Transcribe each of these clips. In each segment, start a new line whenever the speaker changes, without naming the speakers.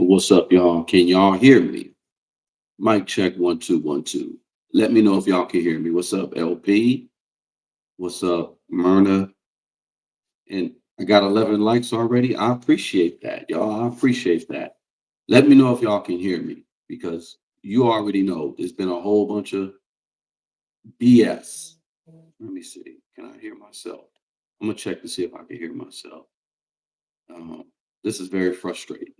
What's up, y'all? Can y'all hear me? Mic check 1 2 1 2. Let me know if y'all can hear me. What's up, LP? What's up, Myrna? And I got 11 likes already. I appreciate that, y'all. I appreciate that. Let me know if y'all can hear me because you already know there's been a whole bunch of BS. Let me see. Can I hear myself? I'm gonna check to see if I can hear myself. Um, this is very frustrating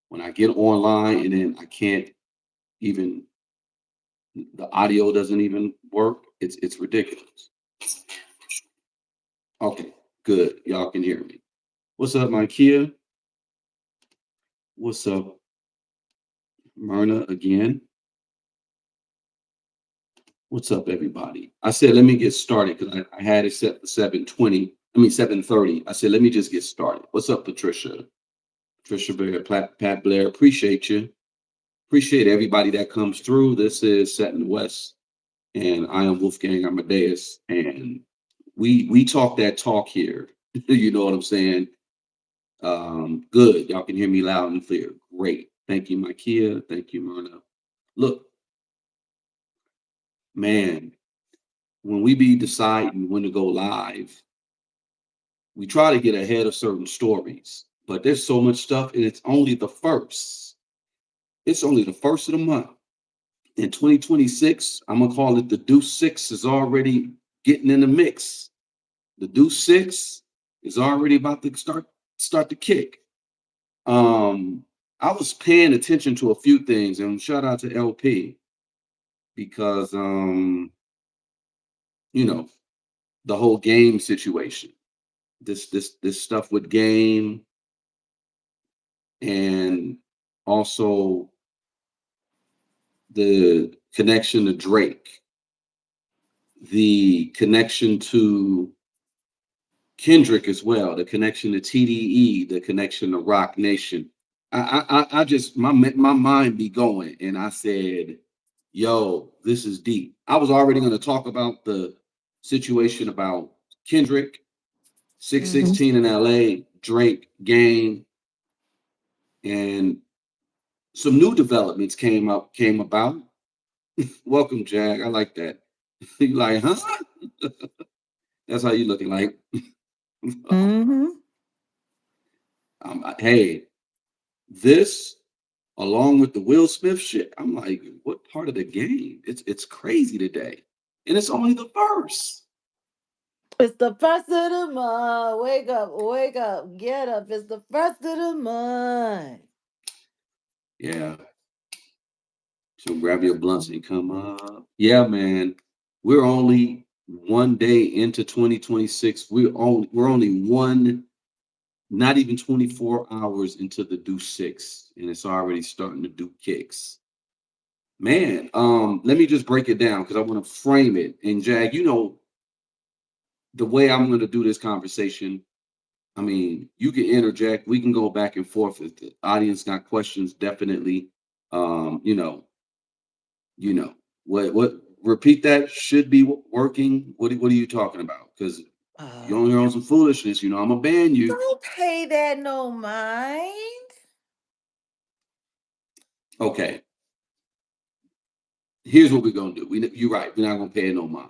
when I get online and then I can't even the audio doesn't even work. It's ridiculous. Okay, good. Y'all can hear me. What's up, my Kia? What's up, Myrna again? What's up, everybody? I said let me get started because I had it set for 7:20. I mean 7:30. I said let me just get started. What's up, Patricia? Patricia Bear, Pat Blair. Appreciate you. Appreciate everybody that comes through. This is Set in the West, and I am Wolfgang Amadeus, and we talk that talk here. You know what I'm saying? Good. Y'all can hear me loud and clear. Great. Thank you, Makia. Thank you, Myrna. Look, man, when we be deciding when to go live, we try to get ahead of certain stories, but there's so much stuff, and it's only the first. It's only the first of the month. In 2026, I'm gonna call it the Deuce Six is already getting in the mix. The Deuce Six is already about to start to kick. Um, I was paying attention to a few things, and shout out to LP because you know, the whole game situation. This stuff with game and also the connection to Drake, the connection to Kendrick as well, the connection to TDE, the connection to Rock Nation. I just my mind be going, and I said, "Yo, this is deep." I was already going to talk about the situation about Kendrick,
Mm-hmm.
616 in LA, Drake, Game, and some new developments came about. Welcome, Jag. I like that. You like, huh? That's how you looking like.
Mm-hmm.
Hey, this along with the Will Smith shit. I'm like, what part of the game? It's crazy today, and it's only the first.
It's the first of the month. Wake up, get up. It's the first of the month.
Yeah. So grab your blunts and come up. Yeah, man. We're only one day into 2026. We're only one, not even 24 hours into the do six, and it's already starting to do kicks. Man, let me just break it down because I want to frame it. And Jag, the way I'm going to do this conversation. I mean, you can interject. We can go back and forth. If the audience got questions, definitely. Um, you know, you know what? Repeat that. Should be working. What are you talking about? Because
Uh,
you're on your own some foolishness. I'm gonna ban you.
don't pay that no mind.
Okay. Here's what we're gonna do. You're right. We're not gonna pay it no mind.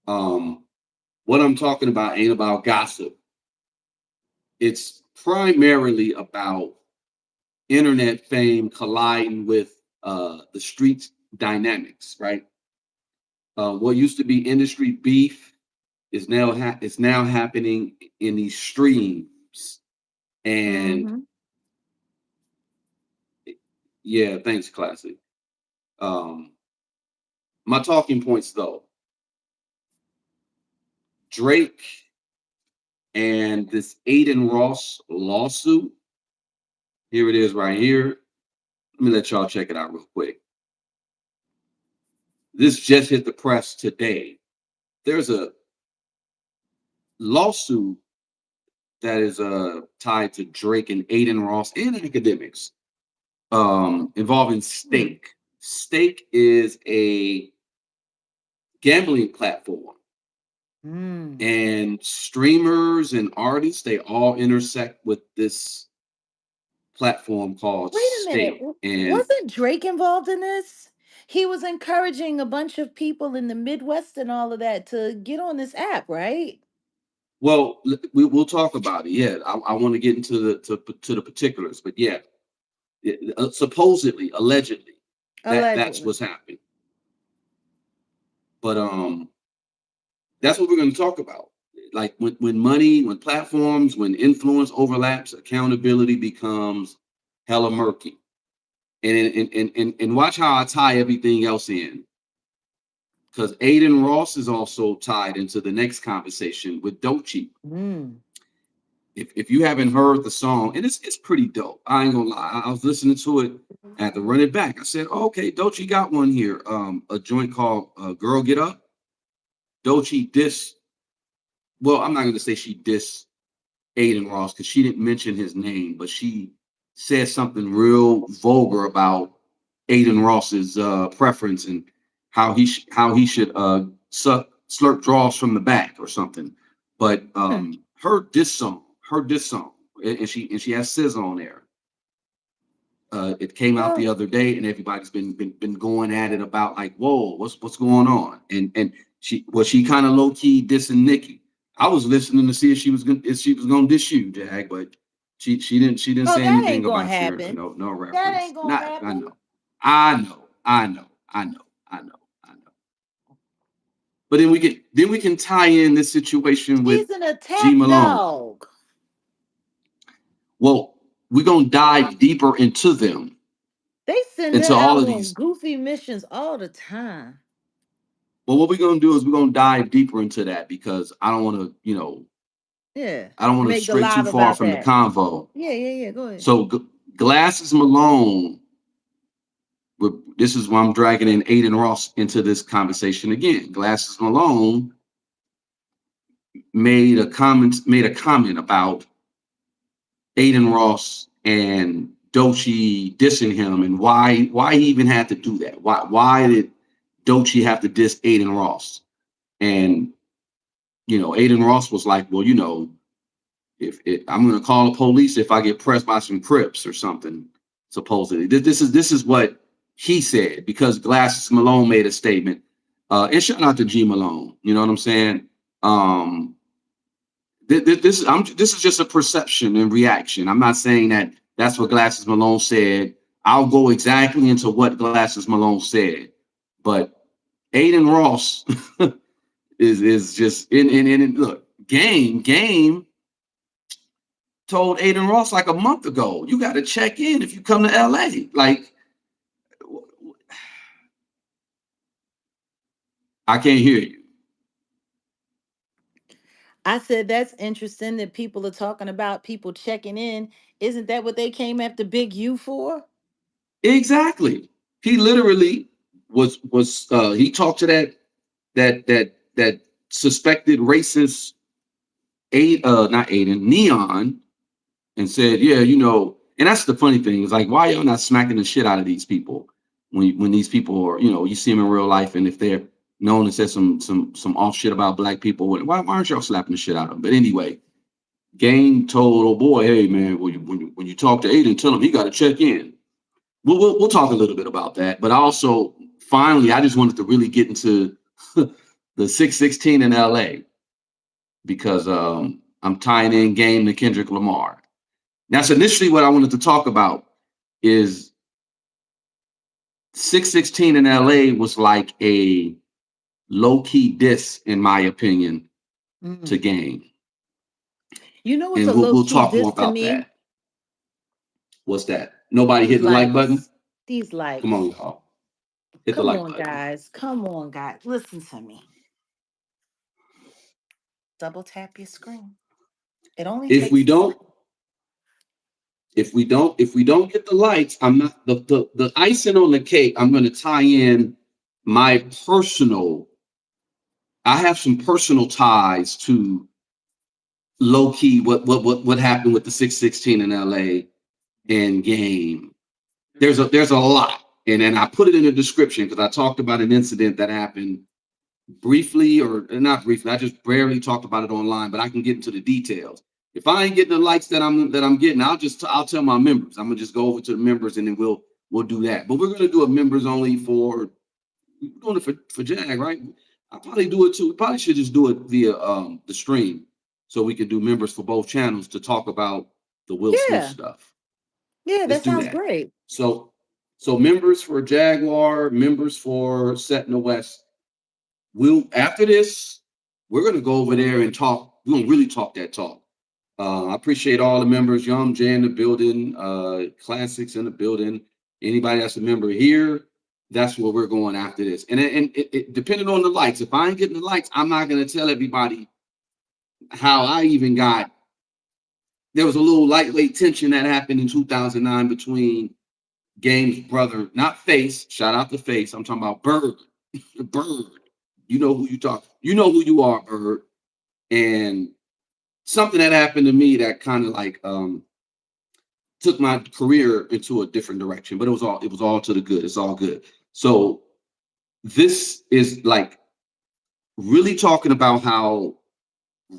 Um, what I'm talking about ain't about gossip. It's primarily about internet fame colliding with the street dynamics, right? What used to be industry beef is now happening in these streams, and
Mm-hmm.
yeah, thanks, classic. Um, my talking points though: Drake and this Adin Ross lawsuit. Here it is, right here. Let me let y'all check it out real quick. This just hit the press today. There's a lawsuit that is tied to Drake and Adin Ross and academics involving Stake. Stake is a gambling platform,
Mm.
and streamers and artists they all intersect with this platform called
Wait a minute.
State. And
Wasn't Drake involved in this? He was encouraging a bunch of people in the Midwest and all of that to get on this app, right?
well, we'll talk about it. Yeah, I want to get into the particulars, but yeah, supposedly, allegedly, that's
Allegedly.
what's happening. But that's what we're going to talk about. Like when money, when platforms, when influence overlaps, accountability becomes hella murky. And watch how I tie everything else in. Because Adin Ross is also tied into the next conversation with Doechii.
Mm.
If you haven't heard the song, and it's pretty dope. I ain't gonna lie. I was listening to it. I had to run it back. I said, oh, okay, Doechii got one here. A joint called Girl Get Up. Doechii diss. Well, I'm not gonna say she diss Adin Ross because she didn't mention his name, but she said something real vulgar about Adin Ross's preference and how he should slurp draws from the back or something. But
Hmm.
her diss song, and she has SZA on there. It came out the
Well,
other day, and everybody's been going at it about like, whoa, what's going on? And she kind of low key dissing Nicki. I was listening to see if she was gonna diss you, Jag, but she didn't
oh,
say
that ain't
anything
gonna
about your
happen.
no
That
reference.
ain't gonna
Not I
happen.
know, I know, I know, I know, I know, I know. But then we can tie in this situation with
She's an
G
attack
Malone.
dog.
Well, we're gonna dive deeper into them,
They send her
into all
out
of
on
these.
goofy missions all the time.
But what we're gonna do is we're gonna dive deeper into that because
Yeah.
I don't want to
Make the
stray too
live
far
about
from the
that.
convo.
Yeah, yeah, yeah. Go ahead.
So Glasses Malone, this is why I'm dragging in Adin Ross into this conversation again. Glasses Malone made a comment about Adin Ross and Doechii dissing him and why he even had to do that. Why did Doechii have to diss Adin Ross? And Adin Ross was like, well, if I'm going to call the police if I get pressed by some Crips or something. Supposedly, this is what he said because Glasses Malone made a statement. And shout out to G Malone. You know what I'm saying? This is just a perception and reaction. I'm not saying that that's what Glasses Malone said. I'll go exactly into what Glasses Malone said, but Adin Ross is just in look game told Adin Ross like a month ago, you got to check in if you come to LA. Like, I can't hear you.
I said that's interesting that people are talking about people checking in. Isn't that what they came after Big U for?
Exactly. He literally was he talked to that suspected racist not Aiden, Neon, and said, yeah, and that's the funny thing is like, why y'all not smacking the shit out of these people when these people are, you see them in real life, and if they're known to say some off shit about black people, why aren't y'all slapping the shit out of them? But anyway, Game told, oh boy, hey man, when you talk to Aiden, tell him he got to check in. We'll talk a little bit about that, but also finally, I just wanted to really get into the 616 in LA because I'm tying in Game to Kendrick Lamar. That's initially what I wanted to talk about is 616 in LA was like a low-key diss, in my opinion, to
Mm.
Game.
You know what's a
And
low
we'll
key
talk more
diss to
about
me?
that. What's that? Nobody
These
hitting the like button?
likes. These
Come on,
likes.
y'all. Hit the
Come
like
on,
button.
guys. Come on, guys. Listen to me. Double tap your screen. It only
If we
takes
don't if we don't get the likes, I'm not the icing on the cake. I'm going to tie in my personal. I have some personal ties to low key what happened with the 616 in LA and Game. There's a lot, and I put it in the description because I talked about an incident that happened briefly or not briefly. I just barely talked about it online, but I can get into the details. If I ain't getting the likes that I'm getting, I'll tell my members. I'm gonna just go over to the members and then we'll do that. But we're gonna do a members only for we're doing it for Jag, right? I'll probably do it too. We probably should just do it via the stream so we can do members for both channels to talk about the Will Smith
Yeah.
stuff.
Yeah,
Let's
that
do
sounds
that.
great.
So members for Jaguar, members for Set in the West. We'll after this, we're gonna go over there and talk. We're gonna really talk that talk. I appreciate all the members. Young Jay in the building, Classics in the building. Anybody that's a member here, that's where we're going after this. And it depending on the likes. If I ain't getting the likes, I'm not gonna tell everybody how I even got. There was a little lightweight tension that happened in 2009 between Game's brother, not Face. Shout out to Face. I'm talking about Byrd. Byrd. You know who you talk. You know who you are, Byrd. And something that happened to me that kind of like took my career into a different direction, but it was all to the good. It's all good. So this is like really talking about how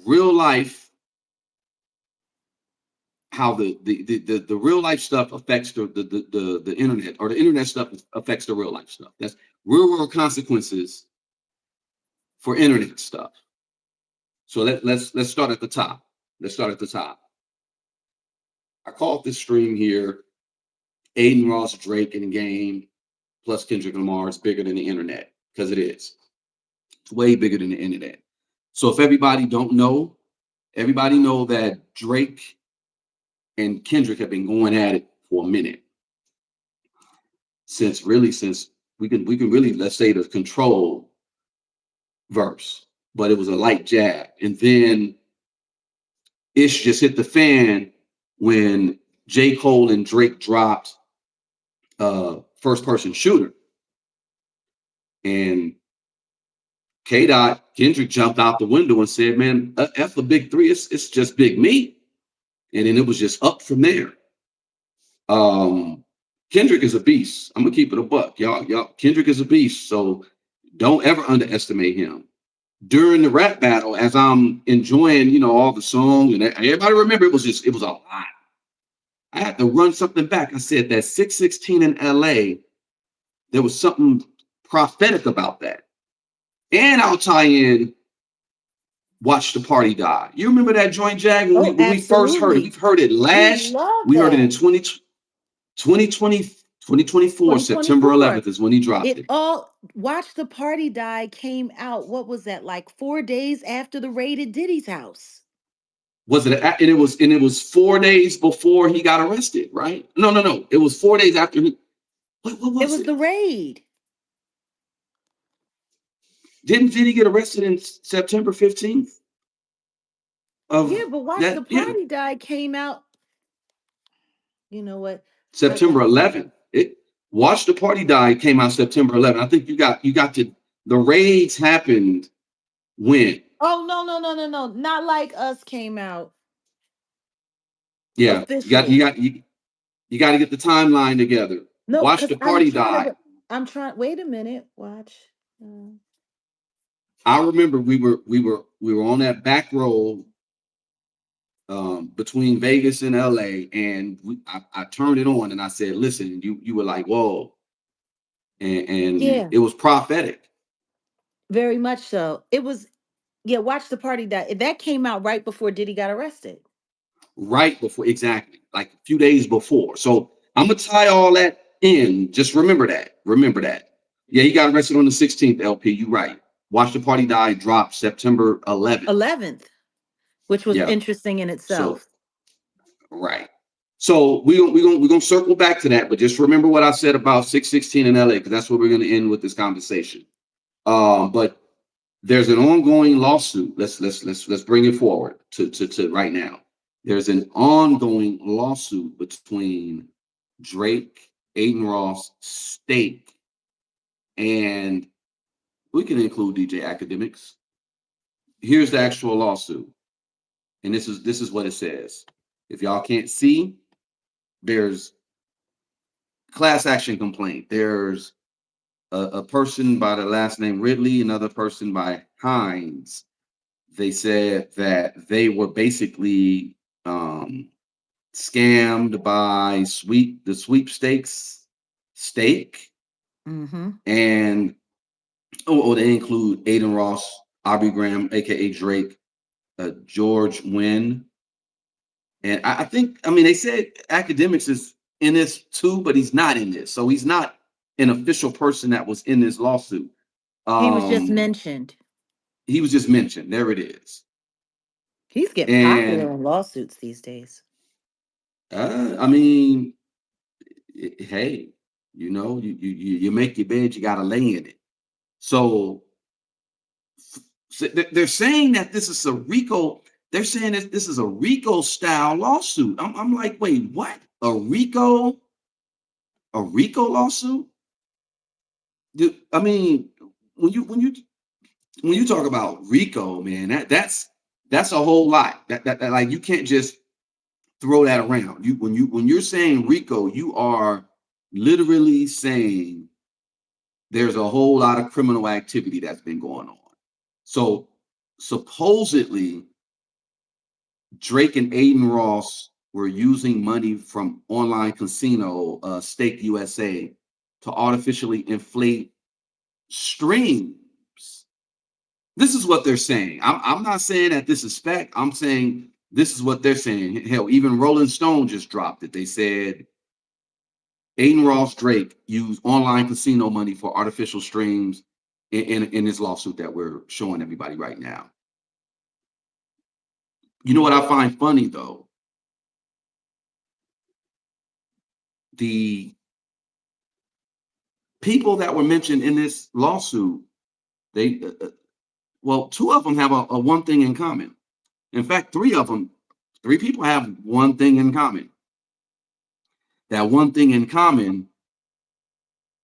real life, how the real life stuff affects the internet, or the internet stuff affects the real life stuff. That's real world consequences for internet stuff. So let's start at the top. Let's start at the top. I called this stream here, Adin Ross, Drake, and Game, plus Kendrick Lamar is bigger than the internet, because it is. It's way bigger than the internet. So if everybody don't know, everybody know that Drake and Kendrick have been going at it for a minute. Since we can really, let's say, the Control verse, but it was a light jab. And then Ish just hit the fan when J. Cole and Drake dropped First Person Shooter. And Kendrick jumped out the window and said, man, F the big three, it's just big me. And then it was just up from there. Kendrick is a beast. I'm gonna keep it a buck. Y'all, Kendrick is a beast. So don't ever underestimate him. During the rap battle, as I'm enjoying, all the songs, and everybody remember it was a lot. I had to run something back. I said that 616 in LA, there was something prophetic about that. And I'll tie in Watch the Party Die. You remember that joint, Jag, when we first heard it? We've heard it we heard it in 2024, September 11th is when he dropped it.
Watch the Party Die came out, what was that, like 4 days after the raid at Diddy's house?
Was it? And it was 4 days before he got arrested, right? No. It was 4 days after he. What was it?
It was the raid.
Did he get arrested in September 15th?
Yeah, but Watch the Party Die came out. You know what?
September 11th. Watch the Party Die came out September 11th. I think you got to the raids happened when?
Oh no. Not Like Us came out.
Yeah, officially. You got to get the timeline together. No, Watch the Party Die.
I'm trying. Wait a minute. Watch.
I remember we were on that back road between Vegas and LA, and I turned it on and I said, "Listen," you were like, "Whoa," and it was prophetic.
Very much so. It was. Yeah, Watch the Party Die. That came out right before Diddy got arrested.
Right before, exactly, like a few days before. So I'm gonna tie all that in. Just remember that. Yeah, he got arrested on the 16th. LP, you right. Watch the Party Die dropped September 11th.
Which was interesting in itself.
Right. So we're gonna circle back to that, but just remember what I said about 616 in LA, because that's where we're gonna end with this conversation. But there's an ongoing lawsuit. Let's bring it forward to right now. There's an ongoing lawsuit between Drake, Adin Ross, State, and we can include DJ Academics. Here's the actual lawsuit. And this is what it says. If y'all can't see, there's class action complaint. There's a person by the last name Ridley, another person by Hines. They said that they were basically um, scammed by the sweepstakes stake,
Mm-hmm.
and they include Adin Ross, Aubrey Graham, aka Drake, George Wynn, and I think they said academics is in this too, but he's not in this, so he's not an official person that was in this lawsuit.
He was just
Um,
mentioned.
he was just mentioned. There it is.
He's getting popular
And
in lawsuits these days.
I mean, hey, you make your bed, you got to lay in it. So, they're saying that this is a RICO. They're saying that this is a RICO style lawsuit. I'm like, wait, what? A RICO lawsuit? I mean, when you talk about RICO, man, that's a whole lot. That like you can't just throw that around. When you're saying RICO, you are literally saying there's a whole lot of criminal activity that's been going on. So supposedly Drake and Adin Ross were using money from online casino Stake USA to artificially inflate streams. This is what they're saying. I'm not saying that this is fact. I'm saying this is what they're saying. Hell, even Rolling Stone just dropped it. They said Adin Ross Drake used online casino money for artificial streams in this lawsuit that we're showing everybody right now. You know what I find funny though? The people that were mentioned in this lawsuit, they well, two of them have a one thing in common. In fact, three people have one thing in common. That one thing in common,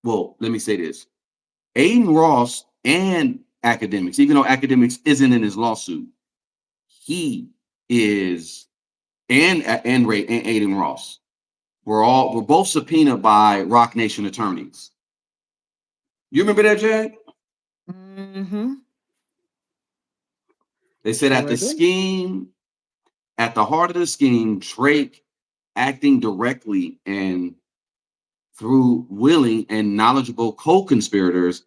well, let me say this. Adin Ross and academics, even though academics isn't in his lawsuit, he is, and Ray and Adin Ross. We're both subpoenaed by Rock Nation attorneys. You remember that, Jag?
Mm-hmm.
They said
Sure do.
at the heart of the scheme, Drake acting directly and through willing and knowledgeable co-conspirators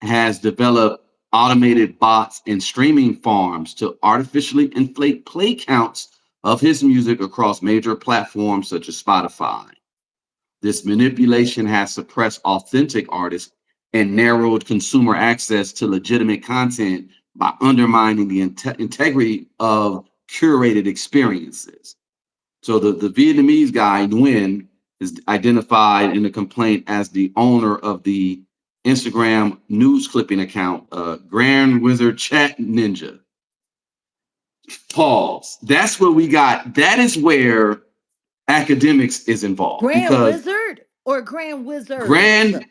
has developed automated bots and streaming farms to artificially inflate play counts of his music across major platforms such as Spotify. This manipulation has suppressed authentic artists and narrowed consumer access to legitimate content by undermining the integrity of curated experiences. So the Vietnamese guy, Nguyen, is identified in the complaint as the owner of the Instagram news clipping account, Grand Wizard Chat Ninja. Pause. That's where we got, that is where academics is involved
Grand
because
Wizard or Grand Wizards?
Grand,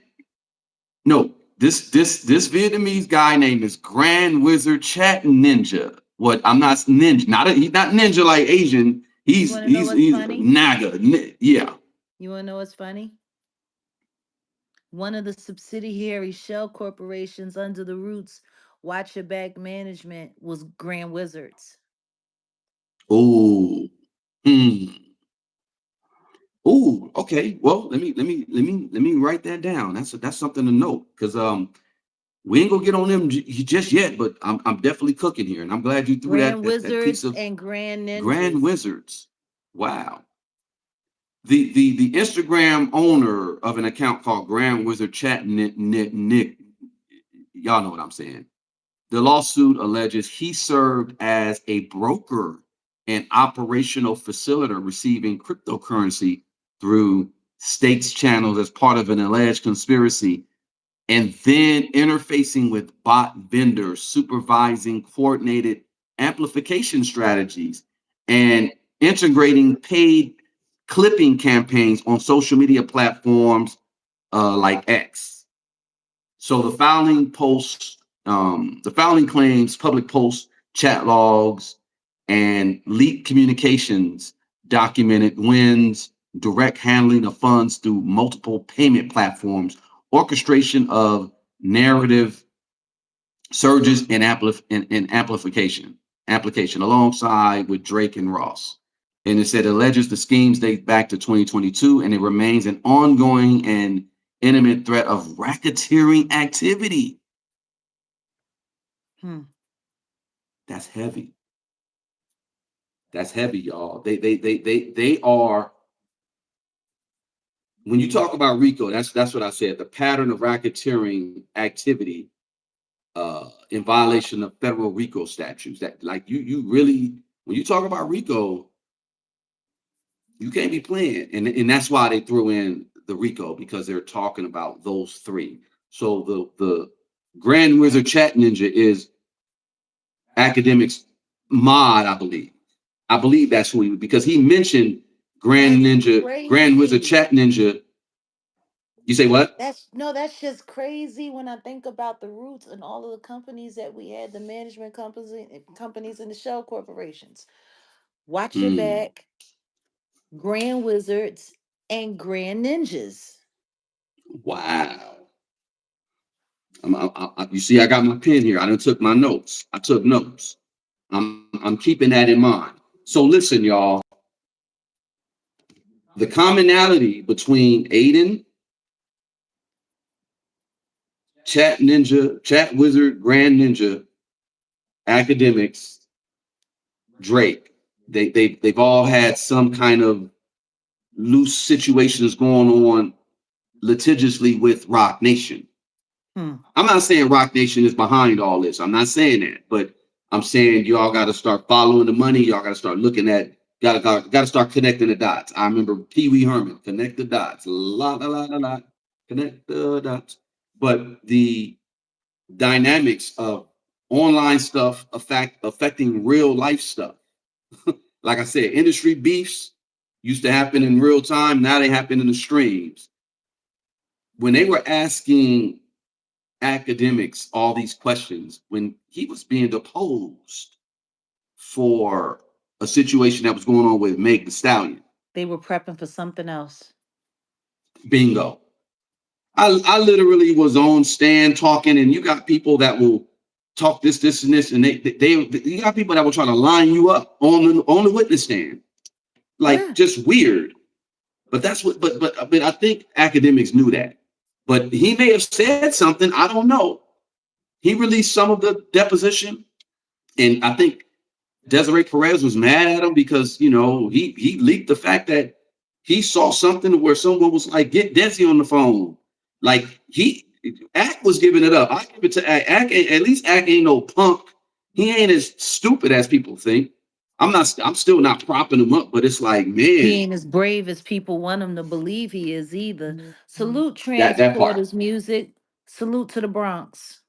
no, this Vietnamese guy name is Grand Wizard Chat Ninja. What I'm not ninja, he's not ninja like Asian.
You want to know what's
He's
funny?
Naga. Yeah.
You want to know what's funny? One of the subsidiary shell corporations under the Roots Watch Your Back Management was Grand Wizards.
Oh. Hmm. Oh. Okay. Well, let me write that down. That's something to note because we ain't gonna get on them just yet, but I'm definitely cooking here, and I'm glad you threw
Grand
that piece
Wizards
of
and Grand
Grand
Ninjas.
Wizards. Wow. The Instagram owner of an account called Grand Wizard Chat Nick, y'all know what I'm saying. The lawsuit alleges he served as a broker and operational facilitator receiving cryptocurrency through stakes channels as part of an alleged conspiracy, and then interfacing with bot vendors, supervising coordinated amplification strategies, and integrating paid clipping campaigns on social media platforms like X. So the filing claims public posts, chat logs, and leaked communications documented wins, direct handling of funds through multiple payment platforms, orchestration of narrative surges and amplification alongside with Drake and Ross. And it said alleges the schemes date back to 2022, and it remains an ongoing and imminent threat of racketeering activity.
Hmm.
That's heavy. That's heavy, y'all. They are. When you talk about RICO, that's what I said. The pattern of racketeering activity in violation of federal RICO statutes. That like you really when you talk about RICO, you can't be playing, and that's why they threw in the RICO because they're talking about those three. So the Grand Wizard Chat Ninja is academics mod, I believe. I believe that's who he because he mentioned Grand
That's
Ninja, Grand Wizard
crazy.
Chat Ninja. You say what?
That's just crazy when I think about the roots and all of the companies that we had, the management companies and the shell corporations. Watch Your
Hmm.
Back, Grand Wizards, and Grand Ninjas.
Wow. You see, I got my pen here. I done took my notes. I took notes. I'm keeping that in mind. So listen, y'all. The commonality between Adin, Chat Ninja, Chat Wizard, Grand Ninja, academics, Drake. They've all had some kind of loose situations going on litigiously with Rock Nation.
Hmm.
I'm not saying Rock Nation is behind all this. I'm not saying that, but I'm saying y'all got to start following the money. Y'all got to start looking at, got to start connecting the dots. I remember Pee Wee Herman, connect the dots, la la la la la, connect the dots. But the dynamics of online stuff affecting real life stuff. Like I said, industry beefs used to happen in real time. Now they happen in the streams. When they were asking academics all these questions when he was being deposed for a situation that was going on with Meg the Stallion.
They were prepping for something else.
Bingo. I literally was on stand talking, and you got people that will talk this, and this, and they you got people that will try to line you up on the witness stand. Like
Yeah.
just weird. But that's what but I think academics knew that. But he may have said something, I don't know. He released some of the deposition, and I think Desiree Perez was mad at him because he leaked the fact that he saw something where someone was like, "Get Desi on the phone." Like Ack was giving it up. I give it to Ack. At least Ack ain't no punk. He ain't as stupid as people think. I'm not. I'm still not propping him up, but it's like,
He
man,
ain't as brave as people want him to believe he is either. Salute
that part.
Transporters Music. Salute to the Bronx.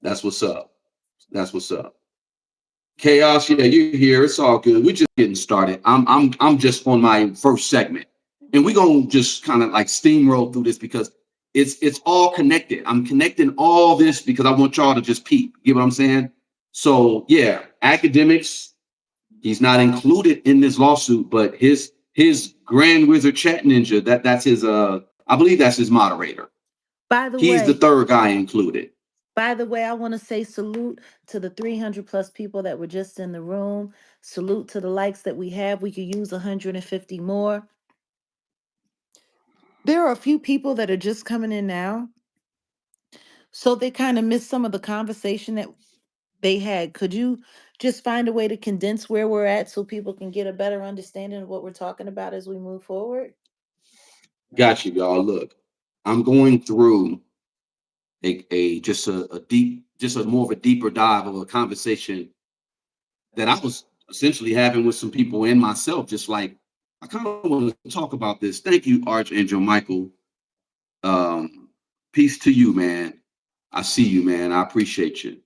That's what's up. That's what's up. Chaos, yeah, you're here. It's all good. We're just getting started. I'm just on my first segment, and we're gonna just kind of like steamroll through this because it's all connected. I'm connecting all this because I want y'all to just peep. You know what I'm saying? So yeah, academics. He's not included in this lawsuit, but his Grand Wizard Chat Ninja. That's his. I believe that's his moderator.
By the
He's the
way,
third guy included.
I want to say salute to the 300 plus people that were just in the room. Salute to the likes that we have. We could use 150 more. There are a few people that are just coming in now. So they kind of missed some of the conversation that they had. Could you just find a way to condense where we're at so people can get a better understanding of what we're talking about as we move forward?
Got you, y'all. Look, I'm going through a just a deep, just a more of a deeper dive of a conversation that I was essentially having with some people and myself. Just like I kind of want to talk about this. Thank you, Archangel Michael. Um, Peace to you, man. I see you, man. I appreciate you.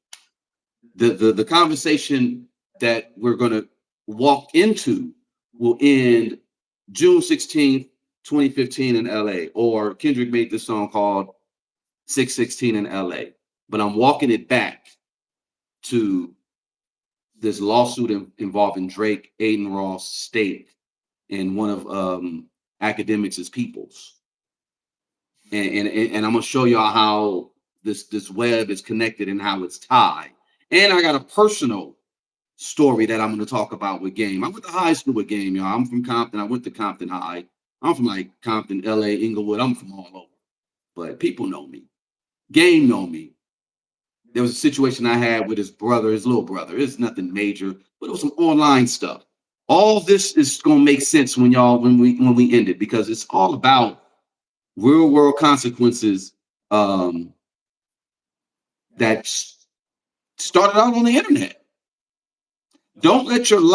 The conversation that we're gonna walk into will end June 16th, 2015 in LA, or Kendrick made this song called 616 in LA. But I'm walking it back to this lawsuit involving Drake, Adin Ross, State, and one of academics' peoples. And I'm gonna show y'all how this web is connected and how it's tied. And I got a personal story that I'm going to talk about with Game. I went to high school with Game, y'all. I'm from Compton. I went to Compton High. I'm from like Compton, LA, Inglewood. I'm from all over. But people know me. Game know me. There was a situation I had with his brother, his little brother. It's nothing major, but it was some online stuff. All this is gonna make sense when we end it, because it's all about real world consequences um, that started out on the internet. Don't let your real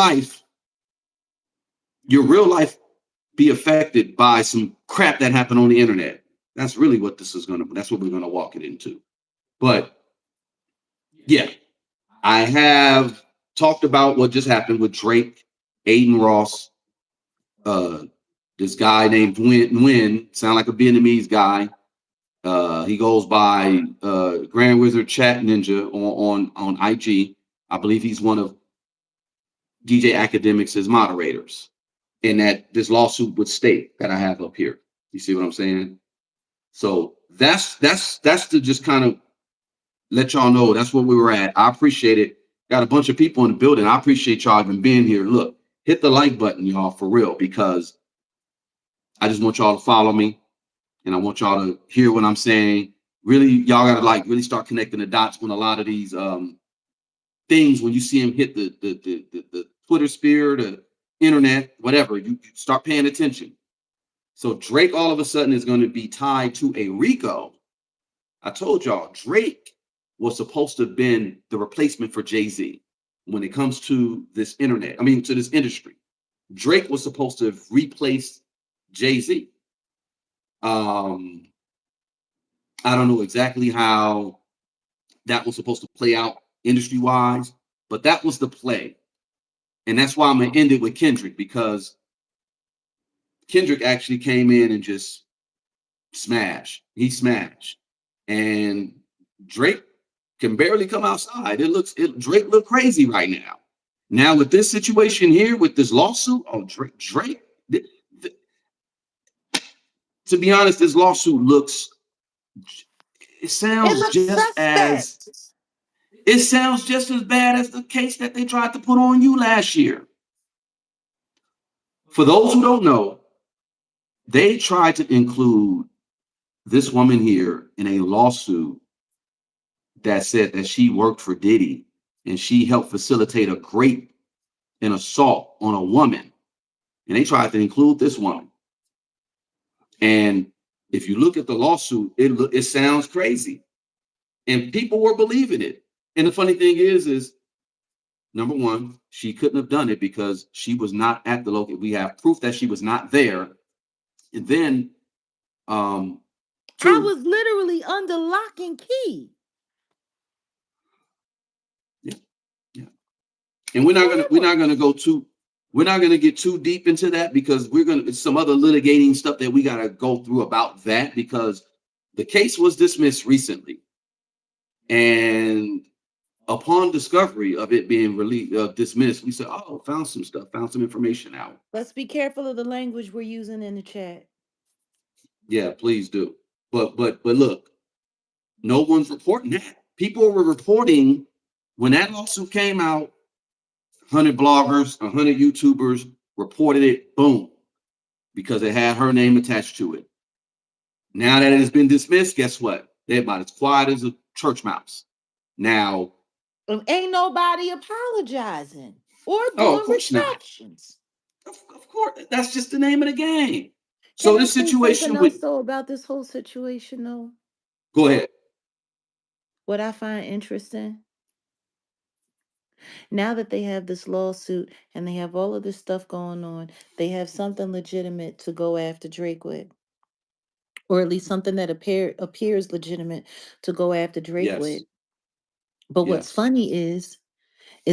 life, be affected by some crap that happened on the internet. That's really what this is gonna. That's what we're gonna walk it into. But yeah, I have talked about what just happened with Drake, Adin Ross, uh, this guy named Nguyen, sound like a Vietnamese guy. He goes by Grand Wizard Chat Ninja on IG. I believe he's one of DJ Academics' moderators, and that this lawsuit would state that I have up here. You see what I'm saying? So that's to just kind of let y'all know that's where we were at. I appreciate it. Got a bunch of people in the building. I appreciate y'all even being here. Look, hit the like button, y'all, for real, because I just want y'all to follow me, and I want y'all to hear what I'm saying. Really, y'all gotta like really start connecting the dots when a lot of these things, when you see them hit the Twitter sphere, the internet, whatever, you start paying attention. So Drake all of a sudden is going to be tied to a RICO. I told y'all Drake was supposed to have been the replacement for Jay-Z when it comes to this internet. I mean, to this industry. Drake was supposed to have replaced Jay-Z. I don't know exactly how that was supposed to play out industry-wise, but that was the play. And that's why I'm going to end it with Kendrick, because Kendrick actually came in and just smashed. He smashed. And Drake can barely come outside. Drake look crazy right now. Now with this situation here, with this lawsuit, oh Drake, to be honest, this lawsuit it
It
sounds
looks
just as
suspect.
it sounds just as bad as the case that they tried to put on you last year. For those who don't know, they tried to include this woman here in a lawsuit that said that she worked for Diddy and she helped facilitate a rape and assault on a woman. And they tried to include this woman. And if you look at the lawsuit, it sounds crazy. And people were believing it. And the funny thing is number one, she couldn't have done it because she was not at the location. We have proof that she was not there. And then
I
two,
was literally under lock and key.
yeah, yeah. And we're not gonna get too deep into that, because it's some other litigating stuff that we gotta go through about that, because the case was dismissed recently. And upon discovery of it being dismissed, we said, oh, found some stuff, found some information out.
Let's be careful of the language we're using in the chat.
Yeah, please do. But look, no one's reporting that. People were reporting when that lawsuit came out. 100 bloggers, 100 YouTubers reported it. Boom, because it had her name attached to it. Now that it has been dismissed, guess what? They're about as quiet as a church mouse. Now,
Ain't nobody apologizing or
oh, of
doing
course not.
retractions.
Of course, that's just the name of the game.
Can
So
I
this
say something
situation with,
else though about this whole situation though?
go ahead.
What I find interesting, now that they have this lawsuit and they have all of this stuff going on, they have something legitimate to go after Drake with, or at least something that appears legitimate to go after Drake with.
Yes,
But what's
yes.
funny is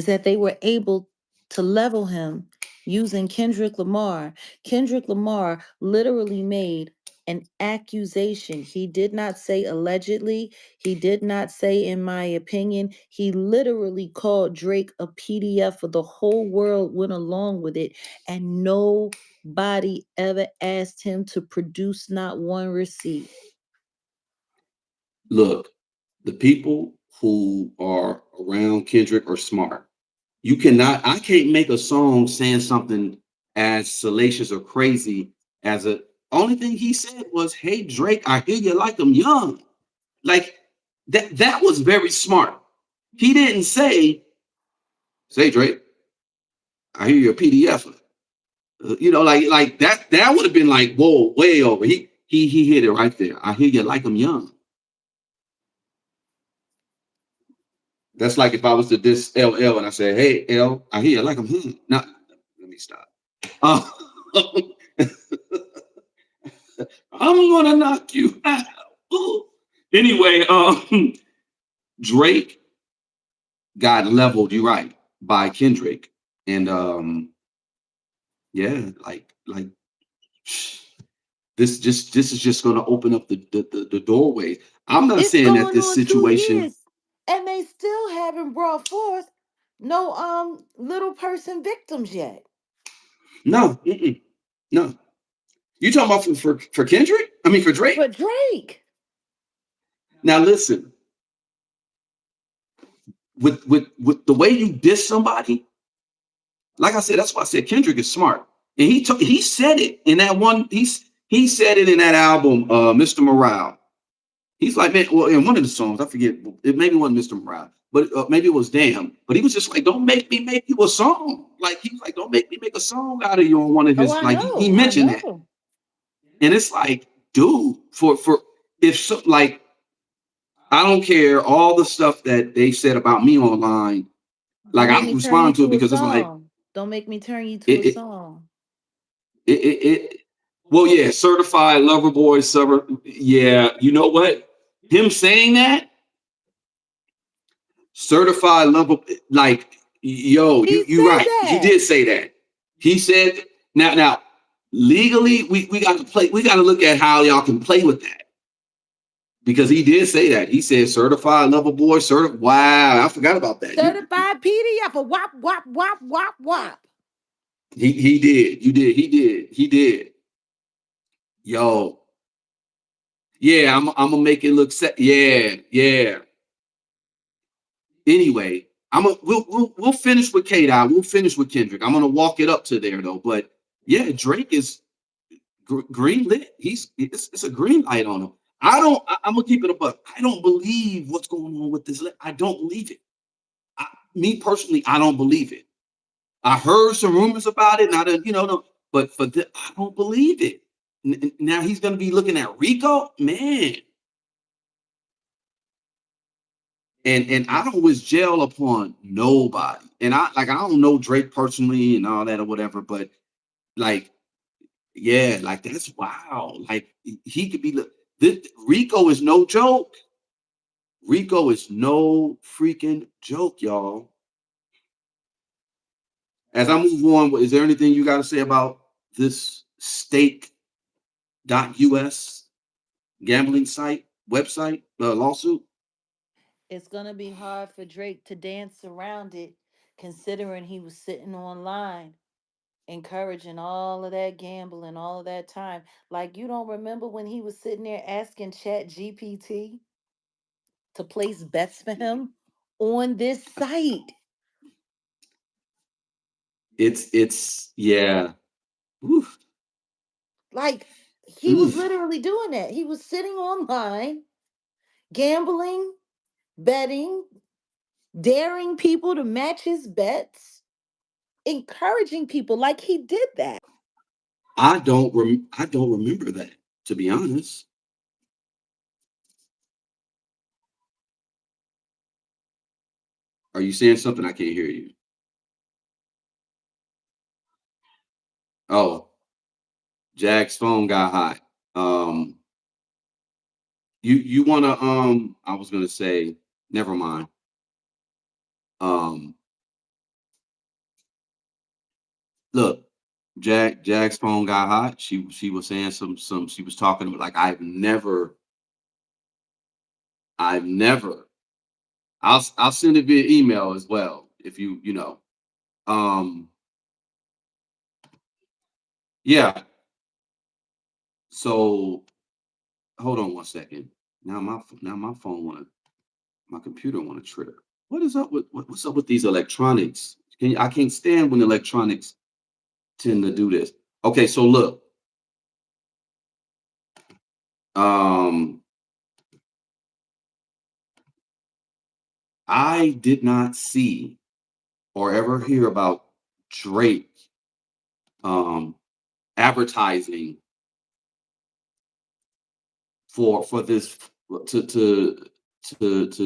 that they were able to level him using Kendrick Lamar. Kendrick Lamar literally made an accusation. He did not say allegedly, he did not say in my opinion. He literally called Drake a PDF, for the whole world went along with it, and nobody ever asked him to produce not one receipt.
Look, the people who are around Kendrick are smart. I can't make a song saying something as salacious or crazy as a, only thing he said was, "Hey Drake, I hear you like I'm young." Like that was very smart. He didn't say Drake, I hear you're a PDF. Like that would have been like, whoa, way over. He hit it right there. I hear you like I'm young. That's like if I was to diss LL and I said, "Hey L, I hear you like I'm young." Now, let me stop. Uh, I'm gonna knock you out. Anyway, Drake got leveled. You're right, by Kendrick, and yeah, like this is just gonna open up the doorway. I'm not
It's
saying that
going
this
on two
situation.
years, and they still haven't brought forth no little person victims yet.
No, no. You talking about for Kendrick? I mean for
For
Drake.
Drake.
Now listen, with the way you diss somebody, like I said, that's why I said Kendrick is smart, and he said it in that one. He said it in that album, Mr. Morale. He's like, man, well, in one of the songs, I forget, it maybe wasn't Mr. Morale, but maybe it was Damn. But he was just like, don't make me make you a song. Like he was like, don't make me make a song out of you on one of
Oh,
his.
I
Like he
know, I
mentioned that,
know.
and it's like, dude, for if so, like I don't care all the stuff that they said about me online.
Don't
Like I
make
don't
me turn you
respond to it
to a
because it's like
song. Don't make me turn you to
it
a
it
song.
it. Well, yeah, certified lover boy, yeah. You know what? Him saying that certified lover, like yo,
He
you
said
right. He
that.
did say that. He said now legally we got to play. We got to look at how y'all can play with that because he did say that. He said certified lover boy, Wow, I forgot about that.
Certified PDF for wop wop wop wop wop.
He did. You did. He did. Yo, yeah, I'm gonna make it look set. Yeah, yeah. Anyway, we'll finish with K Dot. We'll finish with Kendrick. I'm gonna walk it up to there though. But yeah, Drake is green lit. It's a green light on him. I'm gonna keep it a buck. I don't believe what's going on with this. I don't believe it. Me personally, I don't believe it. I heard some rumors about it. Now that no, but I don't believe it. Now he's gonna be looking at Rico, man. And I don't wish jail upon nobody. And I don't know Drake personally and all that or whatever, but like, yeah, like that's wow. Like he could be this Rico is no joke. Rico is no freaking joke, y'all. As I move on, is there anything you got to say about this stake.us gambling site, website, lawsuit?
It's gonna be hard for Drake to dance around it, considering he was sitting online encouraging all of that gambling all of that time. Like, you don't remember when he was sitting there asking Chat GPT to place bets for him on this site?
It's yeah. Oof,
Like, he was
oof.
literally doing that. He was sitting online, gambling, betting, daring people to match his bets, encouraging people like he did that.
I don't remember that, to be honest. Are you saying something? I can't hear you. Oh, Jack's phone got hot. Um, you wanna I was gonna say, never mind. Um, look, Jack's phone got hot. She was saying some she was talking about like I've never I'll send it via email as well if you know. Um, yeah. So hold on one second. Now my phone wanna my computer wanna trigger. What is up with what's up with these electronics? I can't stand when electronics tend to do this. Okay, so look, um, I did not see or ever hear about Drake um, advertising for this to to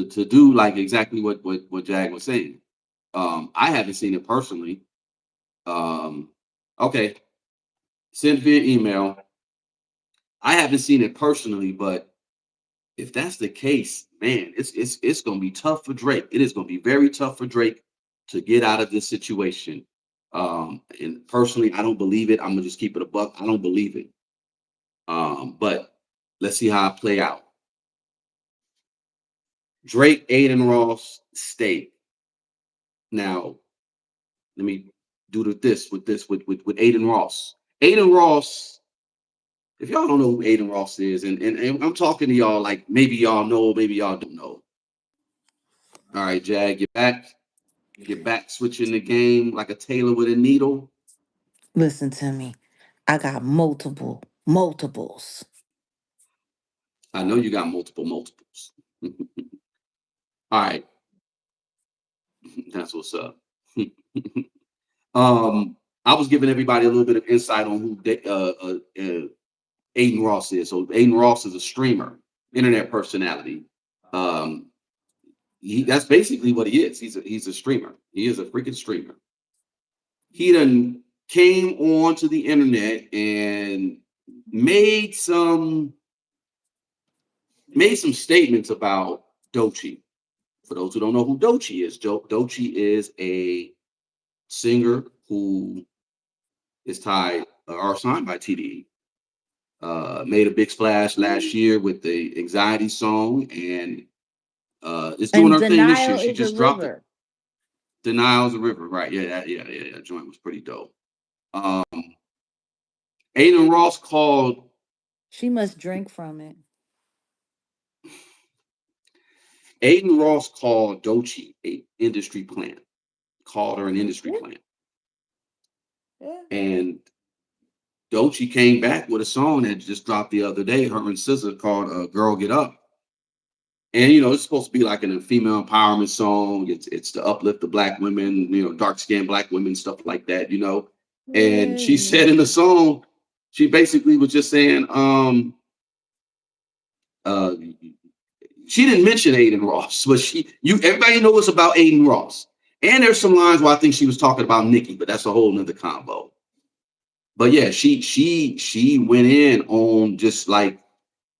to do like exactly what Jag was saying. I haven't seen it personally. Um, okay, send via email. I haven't seen it personally, but if that's the case, man, it's gonna be tough for Drake. It is gonna be very tough for Drake to get out of this situation. And personally, I don't believe it. I'm gonna just keep it a buck. I don't believe it. But let's see how it play out. Drake, Adin Ross, State. Now, let me do this with Adin Ross. Adin Ross, if y'all don't know who Adin Ross is, and I'm talking to y'all like maybe y'all know, maybe y'all don't know. All right, Jag, you're back switching the game like a tailor with a needle.
Listen to me. I got multiples.
I know you got multiples. All right, that's what's up. I was giving everybody a little bit of insight on who Adin Ross is. So Adin Ross is a streamer, internet personality. Um, that's basically what he is. He's a streamer. He is a freaking streamer. He done came onto the internet and made some statements about Doechii. For those who don't know who Doechii is, Doechii is a singer who is tied or signed by TDE. Made a big splash last year with the anxiety song, and it's doing
And
her thing this year.
denial
She
is a
just dropped it.
river.
Denial's a river, right? Yeah. That joint was pretty dope. Um, Adin Ross called
She must drink from it.
Adin Ross called Doechii a industry plant. Called her an industry
Yeah,
plant,
yeah.
and Doechii came back with a song that just dropped the other day. Her and SZA called "Girl Get Up." And it's supposed to be like a female empowerment song. It's to uplift the black women, dark skinned black women, stuff like that. And she
Yeah.
said in the song, she basically was just saying, uh, she didn't mention Adin Ross, but everybody knows about Adin Ross. And there's some lines where I think she was talking about Nicki, but that's a whole nother combo. But yeah, she went in on just like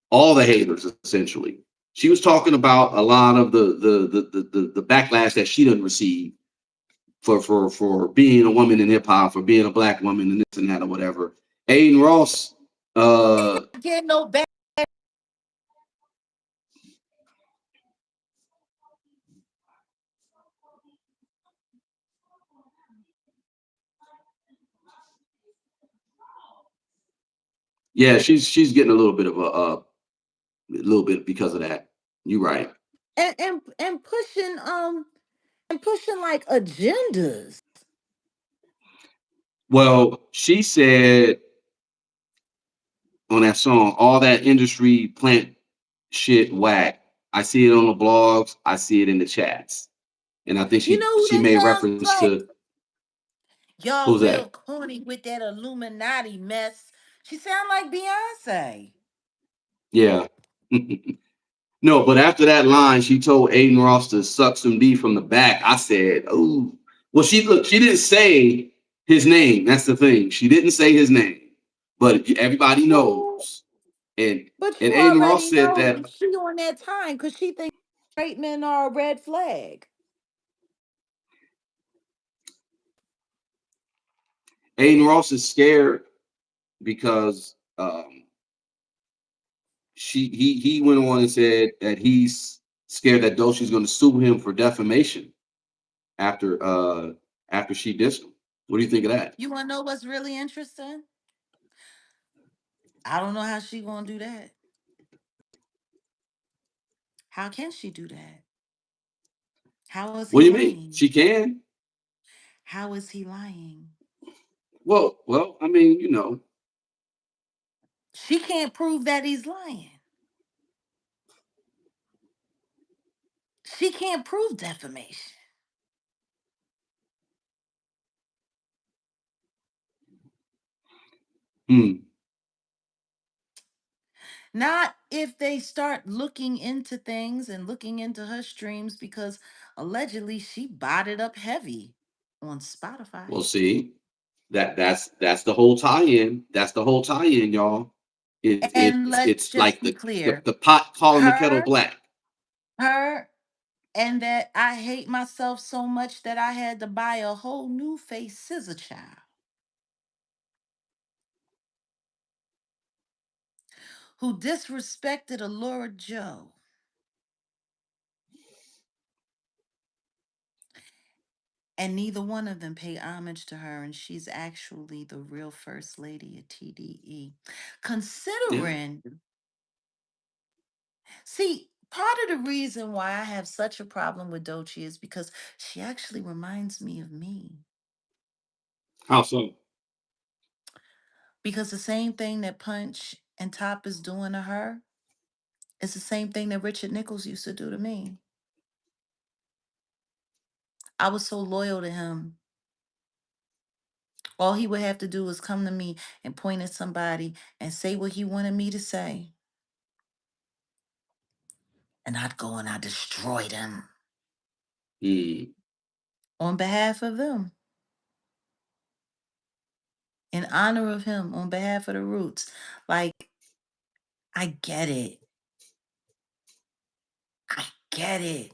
all the haters essentially. She was talking about a lot of the backlash that she didn't receive for being a woman in hip hop, for being a black woman and this and that or whatever. Adin Ross, uh,
Get no back.
yeah, she's getting a little bit of a little bit because of that. You're right.
And pushing like agendas.
Well, she said on that song, all that industry plant shit whack. I see it on the blogs. I see it in the chats. And I think
You
she
know who
she
that
made
sounds
reference
like?
to
Y'all
who's
real
that?
corny with that Illuminati mess. She sound like Beyonce.
Yeah. No, but after that line, she told Adin Ross to suck some D from the back. I said, "Oh, well." She didn't say his name. That's the thing. She didn't say his name, but everybody
Well,
knows. And
but
and
you
Adin Ross
already
said
know
that.
she on that time because she thinks straight men are a red flag.
Adin Ross is scared because he went on and said that he's scared that Doechii's going to sue him for defamation after after she dissed him. What do you think of that?
You want to know what's really interesting? I don't know how she gonna do that. How can she do that? How is
What
he
do you mean?
lying?
She can.
How is he lying?
Well, I mean,
She can't prove that he's lying. She can't prove defamation.
hmm.
Not if they start looking into things and looking into her streams because allegedly she bought it up heavy on Spotify.
Well, see, that's the whole tie-in. That's the whole tie-in, y'all.
And let's
It's
just
like
be clear.
the pot calling the kettle
Her,
black.
her, and that I hate myself so much that I had to buy a whole new face scissor child who disrespected Allura Joe. And neither one of them pay homage to her, and she's actually the real first lady of TDE.
Yeah.
Considering, see, part of the reason why I have such a problem with Doechii is because she actually reminds me of me.
How so?
Because the same thing that Punch and Top is doing to her is the same thing that Richard Nichols used to do to me. I was so loyal to him. All he would have to do was come to me and point at somebody and say what he wanted me to say. And I'd go and I destroyed him
Hmm.
on behalf of them, in honor of him, on behalf of the Roots. Like, I get it. I get it.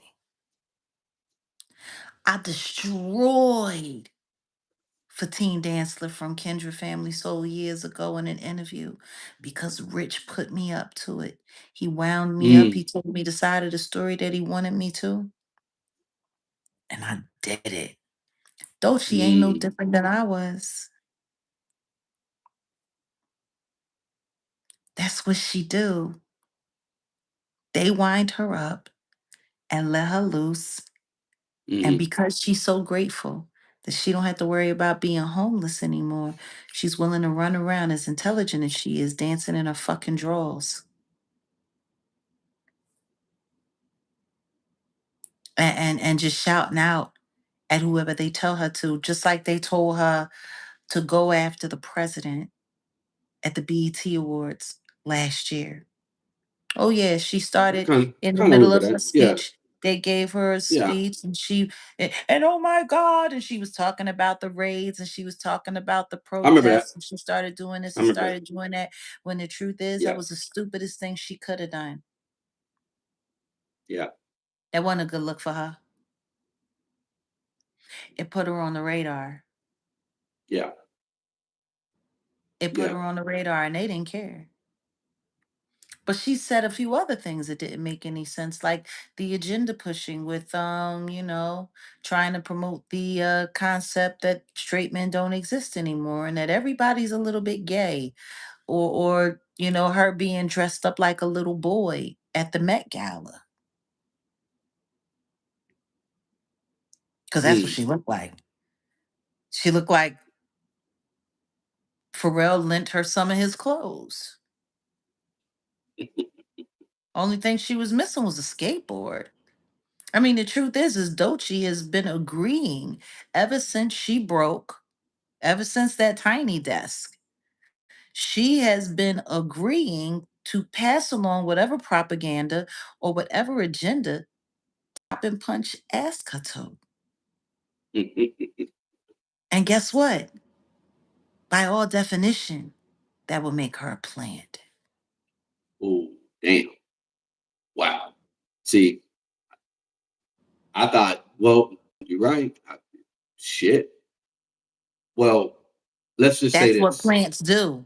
I destroyed Fatine Dantzler from Kendra Family Soul years ago in an interview because Rich put me up to it. He wound me up. He
Hmm.
told me the side of the story that he wanted me to, and I did it. Doechii ain't no
Hmm.
different than I was. That's what she do. They wind her up and let her loose. And
Hmm.
because she's so grateful that she don't have to worry about being homeless anymore, she's willing to run around as intelligent as she is, dancing in her fucking drawers and just shouting out at whoever they tell her to, just like they told her to go after the president at the BET Awards last year. Oh yeah, she
I
started in the
kind of
middle
remember
of her
that. Yeah.
speech. They gave her a
Yeah.
speech and and oh my God, and she was talking about the raids and she was talking about the
I remember that.
protests and she started doing this
I
and
remember that.
started doing that when the truth is that
Yeah.
was the stupidest thing she could have done.
Yeah.
That wasn't a good look for her. It put her on the radar.
Yeah.
It put
Yeah.
her on the radar and they didn't care. But she said a few other things that didn't make any sense, like the agenda pushing with trying to promote the concept that straight men don't exist anymore and that everybody's a little bit gay, or her being dressed up like a little boy at the Met Gala. Because that's what
Hmm.
she looked like. She looked like Pharrell lent her some of his clothes. Only thing she was missing was a skateboard. I mean, the truth is Doechii has been agreeing ever since she broke, ever since that tiny desk. She has been agreeing to pass along whatever propaganda or whatever agenda Top and Punch asked her to. And guess what? By all definition, that will make her a plant.
Oh, damn. Wow. See, I thought, well, you're right. Shit. Well, let's just say
That's what
this.
plants do.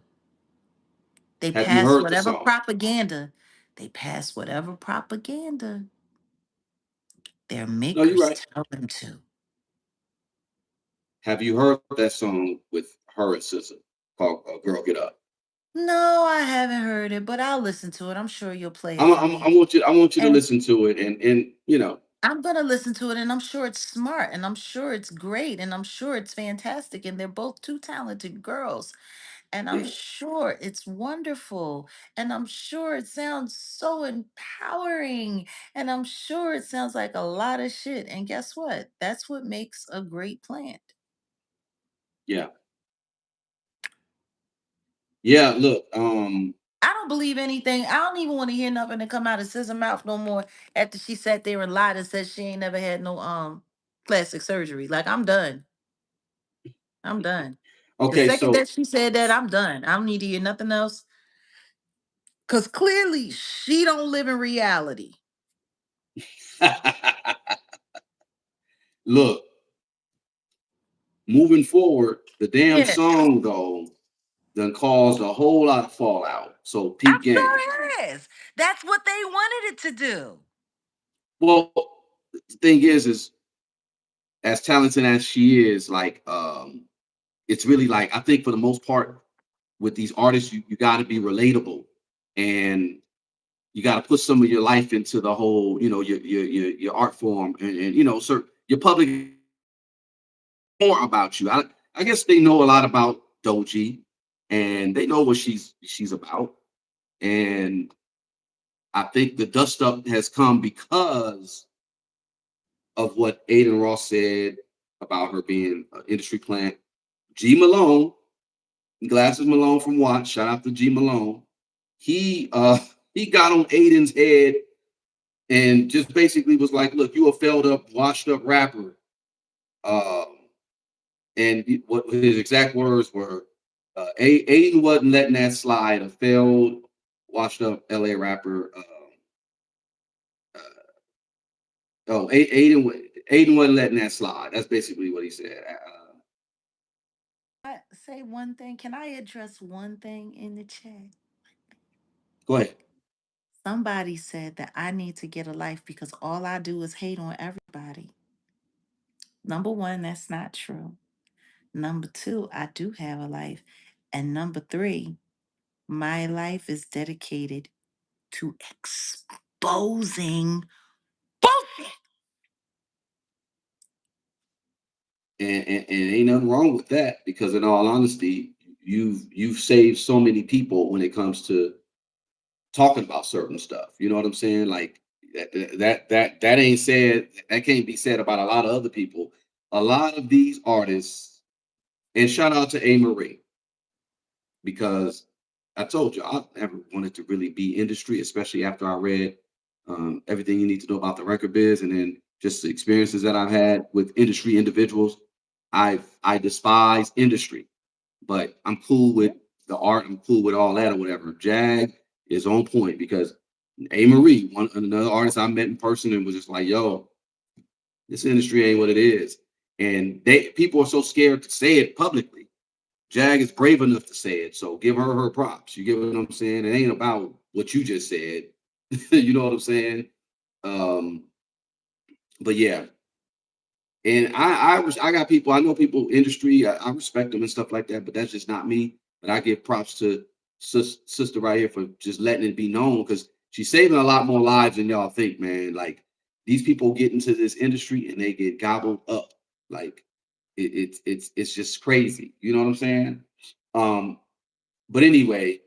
They
Have you
pass
heard the
whatever
song?
propaganda. They pass whatever propaganda their
No, you're
makers
right.
tell them to.
Have you heard that song with her and SZA called "Girl Get Up"?
No, I haven't heard it, but I'll listen to it. I'm sure you'll play it for
I
me.
want you. I want you to
And
listen to it, and
I'm gonna listen to it, and I'm sure it's smart, and I'm sure it's great, and I'm sure it's fantastic, and they're both two talented girls, and I'm
Yeah,
sure it's wonderful, and I'm sure it sounds so empowering, and I'm sure it sounds like a lot of shit. And guess what? That's what makes a great plant.
yeah, yeah. Look,
I don't believe anything. I don't even want to hear nothing to come out of Scissor mouth no more after she sat there and lied and said she ain't never had no plastic surgery. Like, I'm done. I'm done. The
okay,
second
so
that she said that, I'm done. I don't need to hear nothing else. Cause clearly she don't live in reality.
look, moving forward, the damn
Yeah,
song though done caused a whole lot of fallout. So
I'm
peep game.
sure it is. That's what they wanted it to do.
Well, the thing is as talented as she is, like, it's really like I think for the most part with these artists, you got to be relatable, and you got to put some of your life into the whole, your art form, and sir, your public more about you. I guess they know a lot about Doechii, and they know what she's about, and I think the dust up has come because of what Adin Ross said about her being an industry plant. G Malone, Glasses Malone from Watch, shout out to G Malone. He he got on Aiden's head and just basically was like, "Look, you a failed up, washed up rapper." Um, and what his exact words were, Aiden wasn't letting that slide. A failed, washed up LA rapper. Oh, Aiden wasn't letting that slide. That's basically what he said.
I say one thing. Can I address one thing in the chat?
Go ahead.
Somebody said that I need to get a life because all I do is hate on everybody. Number one, that's not true. Number two, I do have a life. And number three, my life is dedicated to exposing bullshit.
And ain't nothing wrong with that because in all honesty, you've saved so many people when it comes to talking about certain stuff. You know what I'm saying? Like that ain't said. That can't be said about a lot of other people. A lot of these artists, and shout out to A. Marie because I told you I never wanted to really be industry, especially after I read everything you need to know about the record biz, and then just the experiences that I've had with industry individuals. I despise industry, but I'm cool with the art. I'm cool with all that or whatever. Jag is on point because A. Marie, another artist I met in person and was just like, "Yo, this industry ain't what it is," and people are so scared to say it publicly. Jag is brave enough to say it, so give her props. You get what I'm saying? It ain't about what you just said. You know what I'm saying? Um, but yeah, and I got people, I know people industry, I respect them and stuff like that, but that's just not me. But I give props to sister right here for just letting it be known because she's saving a lot more lives than y'all think, man. Like these people get into this industry and they get gobbled up. Like it's just crazy. You know what I'm saying? Um, but anyway,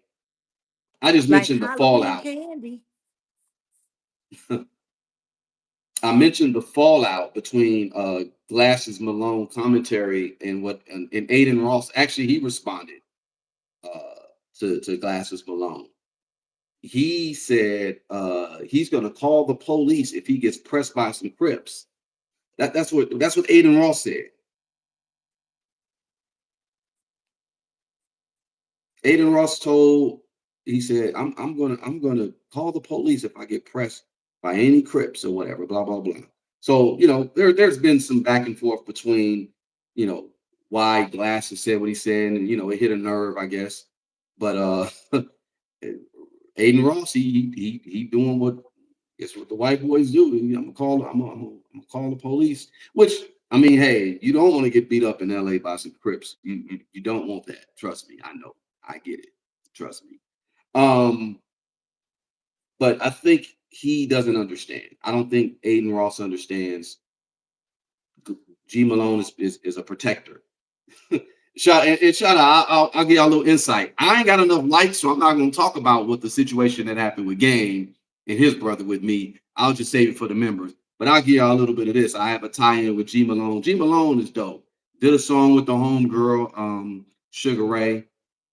I just
Like
mentioned the
Halloween
fallout.
candy.
I mentioned the fallout between Glasses Malone commentary and and Adin Ross. Actually, he responded uh, to Glasses Malone. He said he's going to call the police if he gets pressed by some Crips. That's what Adin Ross said. Adin Ross told he said I'm gonna call the police if I get pressed by any Crips or whatever. Blah blah blah. So there's been some back and forth between you know why Glasses said what he said and it hit a nerve I guess. But Adin Ross he doing what it's what the white boys do. I'm gonna call the police. Which I mean, hey, you don't want to get beat up in LA by some Crips. You don't want that. Trust me, I know. I get it. Trust me. Um, but I think he doesn't understand. I don't think Adin Ross understands. G Malone is a protector. Shout out. I'll give y'all a little insight. I ain't got enough likes, so I'm not going to talk about what the situation that happened with Game and his brother with me. I'll just save it for the members. But I'll give y'all a little bit of this. I have a tie-in with G Malone. G Malone is dope. Did a song with the homegirl, Sugar Ray.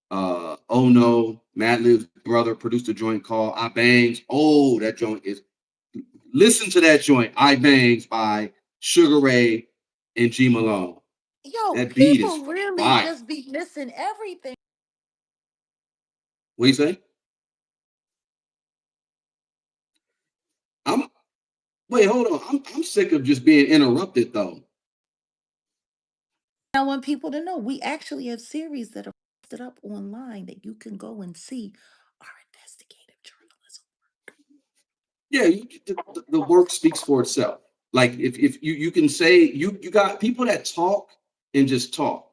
Oh No, Madlib's brother produced a joint called I Bangs. Oh, that joint is. Listen to that joint, I Bangs by Sugar Ray and G Malone.
Yo,
That beat is
people really
fire.
just be missing everything.
What you say? Wait, hold on. I'm sick of just being interrupted though.
I want people to know we actually have series that are posted up online that you can go and see our investigative journalism.
Yeah, the work speaks for itself. Like if you can say you got people that talk and just talk.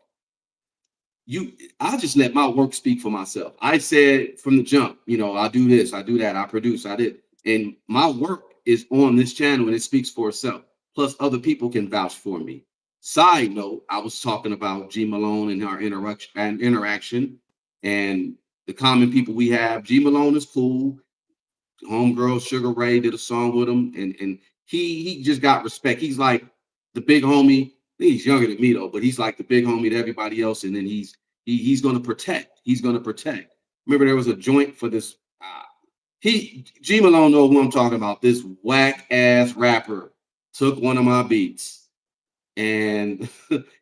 I just let my work speak for myself. I said from the jump, I do this, I do that, I produce, I did, and my work is on this channel and it speaks for itself. Plus, other people can vouch for me. Side note, I was talking about G Malone and our interaction and the common people we have. G Malone is cool. Homegirl Sugar Ray did a song with him, and he just got respect. He's like the big homie. He's younger than me though, but he's like the big homie to everybody else. And then he's going to protect. He's going to protect. Remember, there was a joint for this. G Malone know who I'm talking about. This whack ass rapper took one of my beats, and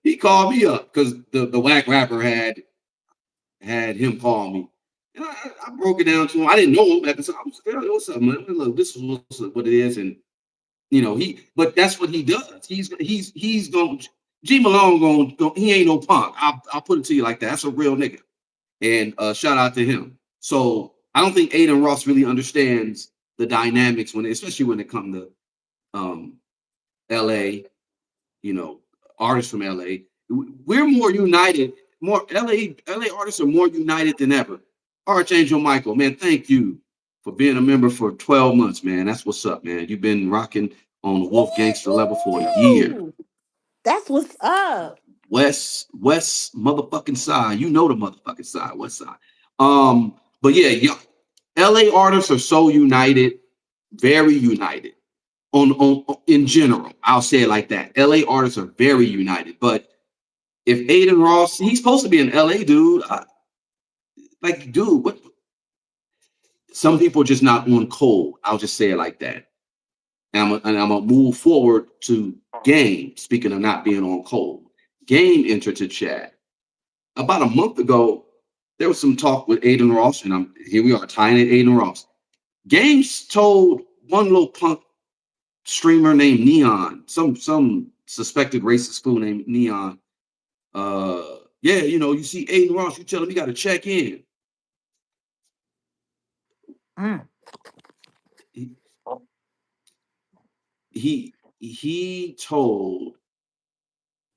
he called me up because the whack rapper had him call me. And I broke it down to him. I didn't know him at the time. I was like, what's up, man? Look, this is what it is, and but that's what he does. He's going. G Malone going. He ain't no punk. I'll put it to you like that. That's a real nigga. And shout out to him. So I don't think Adin Ross really understands the dynamics especially when it comes to LA. Artists from LA. We're more united. More LA artists are more united than ever. Archangel Michael, man, thank you for being a member for 12 months, man. That's what's up, man. You've been rocking on the Wolf Gangster level for a year.
That's what's up.
West motherfucking side. You know the motherfucking side, West side. But yeah, LA artists are so united, very united. On in general, I'll say it like that. LA artists are very united. But if Adin Ross, he's supposed to be an LA dude. Dude, what? Some people are just not on cold. I'll just say it like that. And I'm gonna move forward to Game. Speaking of not being on cold, Game entered to chat about a month ago. There was some talk with Adin Ross, and here we are tying it Adin Ross. Games told one little punk streamer named Neon, some suspected racist fool named Neon. Yeah, you see Adin Ross, you tell him you got to check in. He told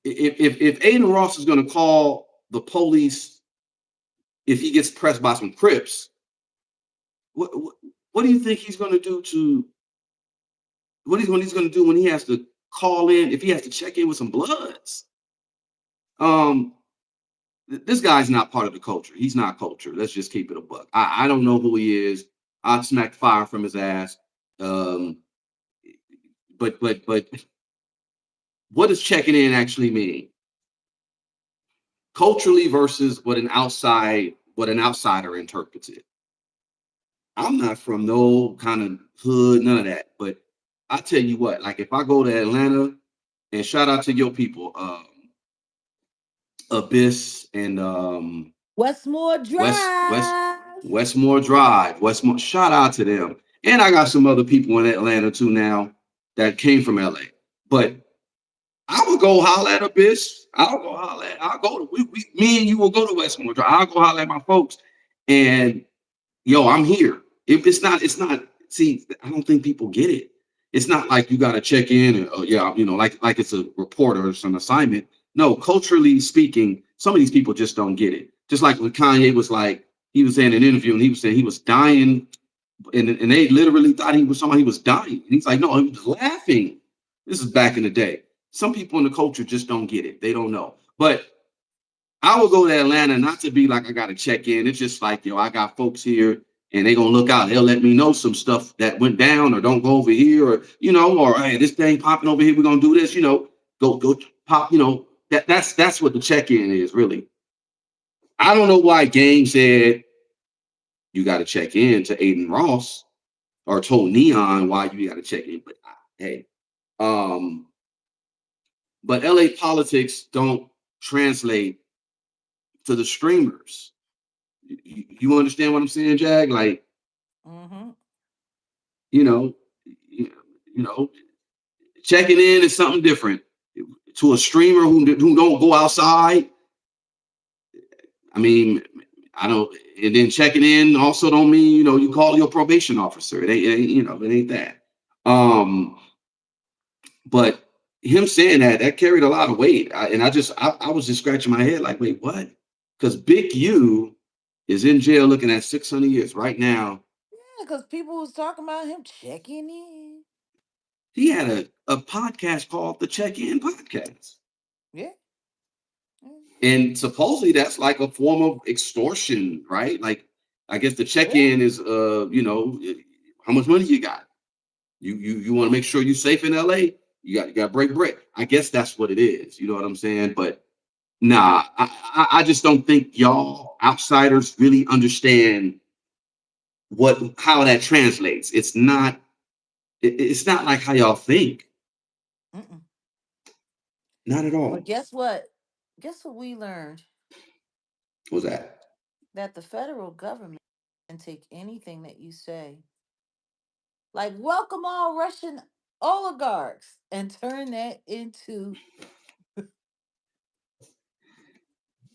if Adin Ross is going to call the police if he gets pressed by some Crips, what do you think he's going to do what he's going to do when he has to call in, if he has to check in with some Bloods? This guy's not part of the culture. He's not culture. Let's just keep it a buck. I don't know who he is. I'd smack fire from his ass. But what does checking in actually mean? Culturally versus what an outsider interprets it. I'm not from no kind of hood, none of that. But I tell you what, like if I go to Atlanta, and shout out to your people, Abyss and
Westmore Drive.
Westmore Drive. Shout out to them. And I got some other people in Atlanta too now that came from LA. But I would go holler at Abyss. Me and you will go to Westmore Drive. I'll go holler at my folks. And I'm here. If it's not, see, I don't think people get it. It's not like you got to check in and like it's a reporter or some assignment. No, culturally speaking, some of these people just don't get it. Just like when Kanye was like, he was in an interview and he was saying he was dying and they literally thought he was somebody, he was dying. And he's like, no, he was laughing. This is back in the day. Some people in the culture just don't get it. They don't know. But I will go to Atlanta, not to be like I got to check in. It's just like, yo, I got folks here and they gonna look out. They'll let me know some stuff that went down, or don't go over here, or or hey, this thing popping over here. We're gonna do this. Go pop. That's what the check in is really. I don't know why Game said you got to check in to Adin Ross, or told Neon why you got to check in. But hey, um, but LA politics don't translate to the streamers. You understand what I'm saying, Jag? Like,
Mm-hmm.
you know, you checking in is something different. To a streamer who don't go outside, I mean, I don't. And then checking in also don't mean you call your probation officer. It ain't that. Um, but him saying that carried a lot of weight, I was just scratching my head like, wait, what? Because Big U is in jail looking at 600 years right now.
Yeah, because people was talking about him checking in.
He had a podcast called the Check In Podcast.
Yeah.
And supposedly that's like a form of extortion, right? Like, I guess the
Yeah.
check-in is, how much money you got? You want to make sure you're safe in LA? You got to break bread. I guess that's what it is. You know what I'm saying? But nah, I just don't think y'all outsiders really understand how that translates. It's not like how y'all think.
Mm-mm.
Not at
But
all.
guess what? Guess what we learned?
What's that?
That the federal government can take anything that you say, like welcome all Russian oligarchs, and turn that into.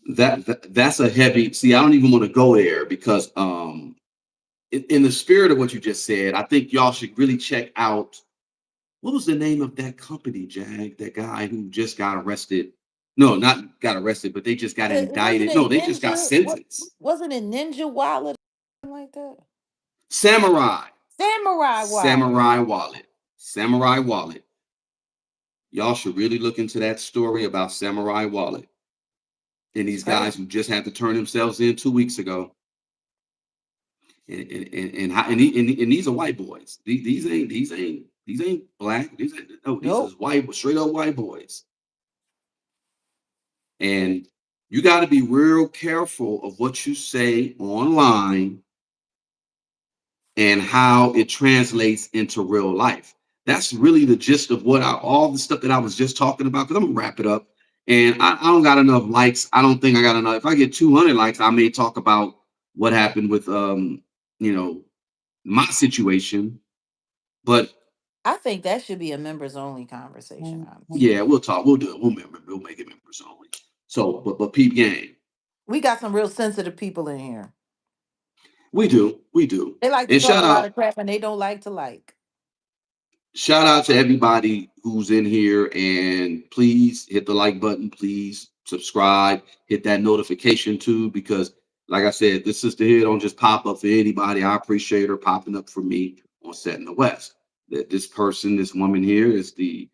That's a heavy. See, I don't even want to go there because in the spirit of what you just said, I think y'all should really check out what was the name of that company, Jag? That guy who just got arrested. No, not got arrested, but they just got
Wasn't
indicted.
it
No, they just got
Ninja? What
sentenced.
wasn't it Ninja Wallet or something like that?
Samurai.
Samurai Wallet.
Samurai Wallet. Samurai Wallet. Y'all should really look into that story about Samurai Wallet and
It's
these guys
crazy.
who just had to turn themselves in 2 weeks ago. And these are white boys. These ain't black. These is
Nope.
white, straight up white boys. And you got to be real careful of what you say online and how it translates into real life. That's really the gist of all the stuff that I was just talking about. Because I'm gonna wrap it up. And I don't got enough likes. I don't think I got enough. If I get 200 likes, I may talk about what happened with you know, my situation. But
I think that should be a members only conversation, honestly.
yeah, we'll talk. We'll do it. We'll make it members only. So, but peep game.
We got some real sensitive people in here.
We do. We do.
They like to
And
talk a lot of crap and they don't like to like.
shout out to everybody who's in here, and please hit the like button. Please subscribe, hit that notification too, because like I said, this sister here don't just pop up for anybody. I appreciate her popping up for me on Set in the West. That this woman here is the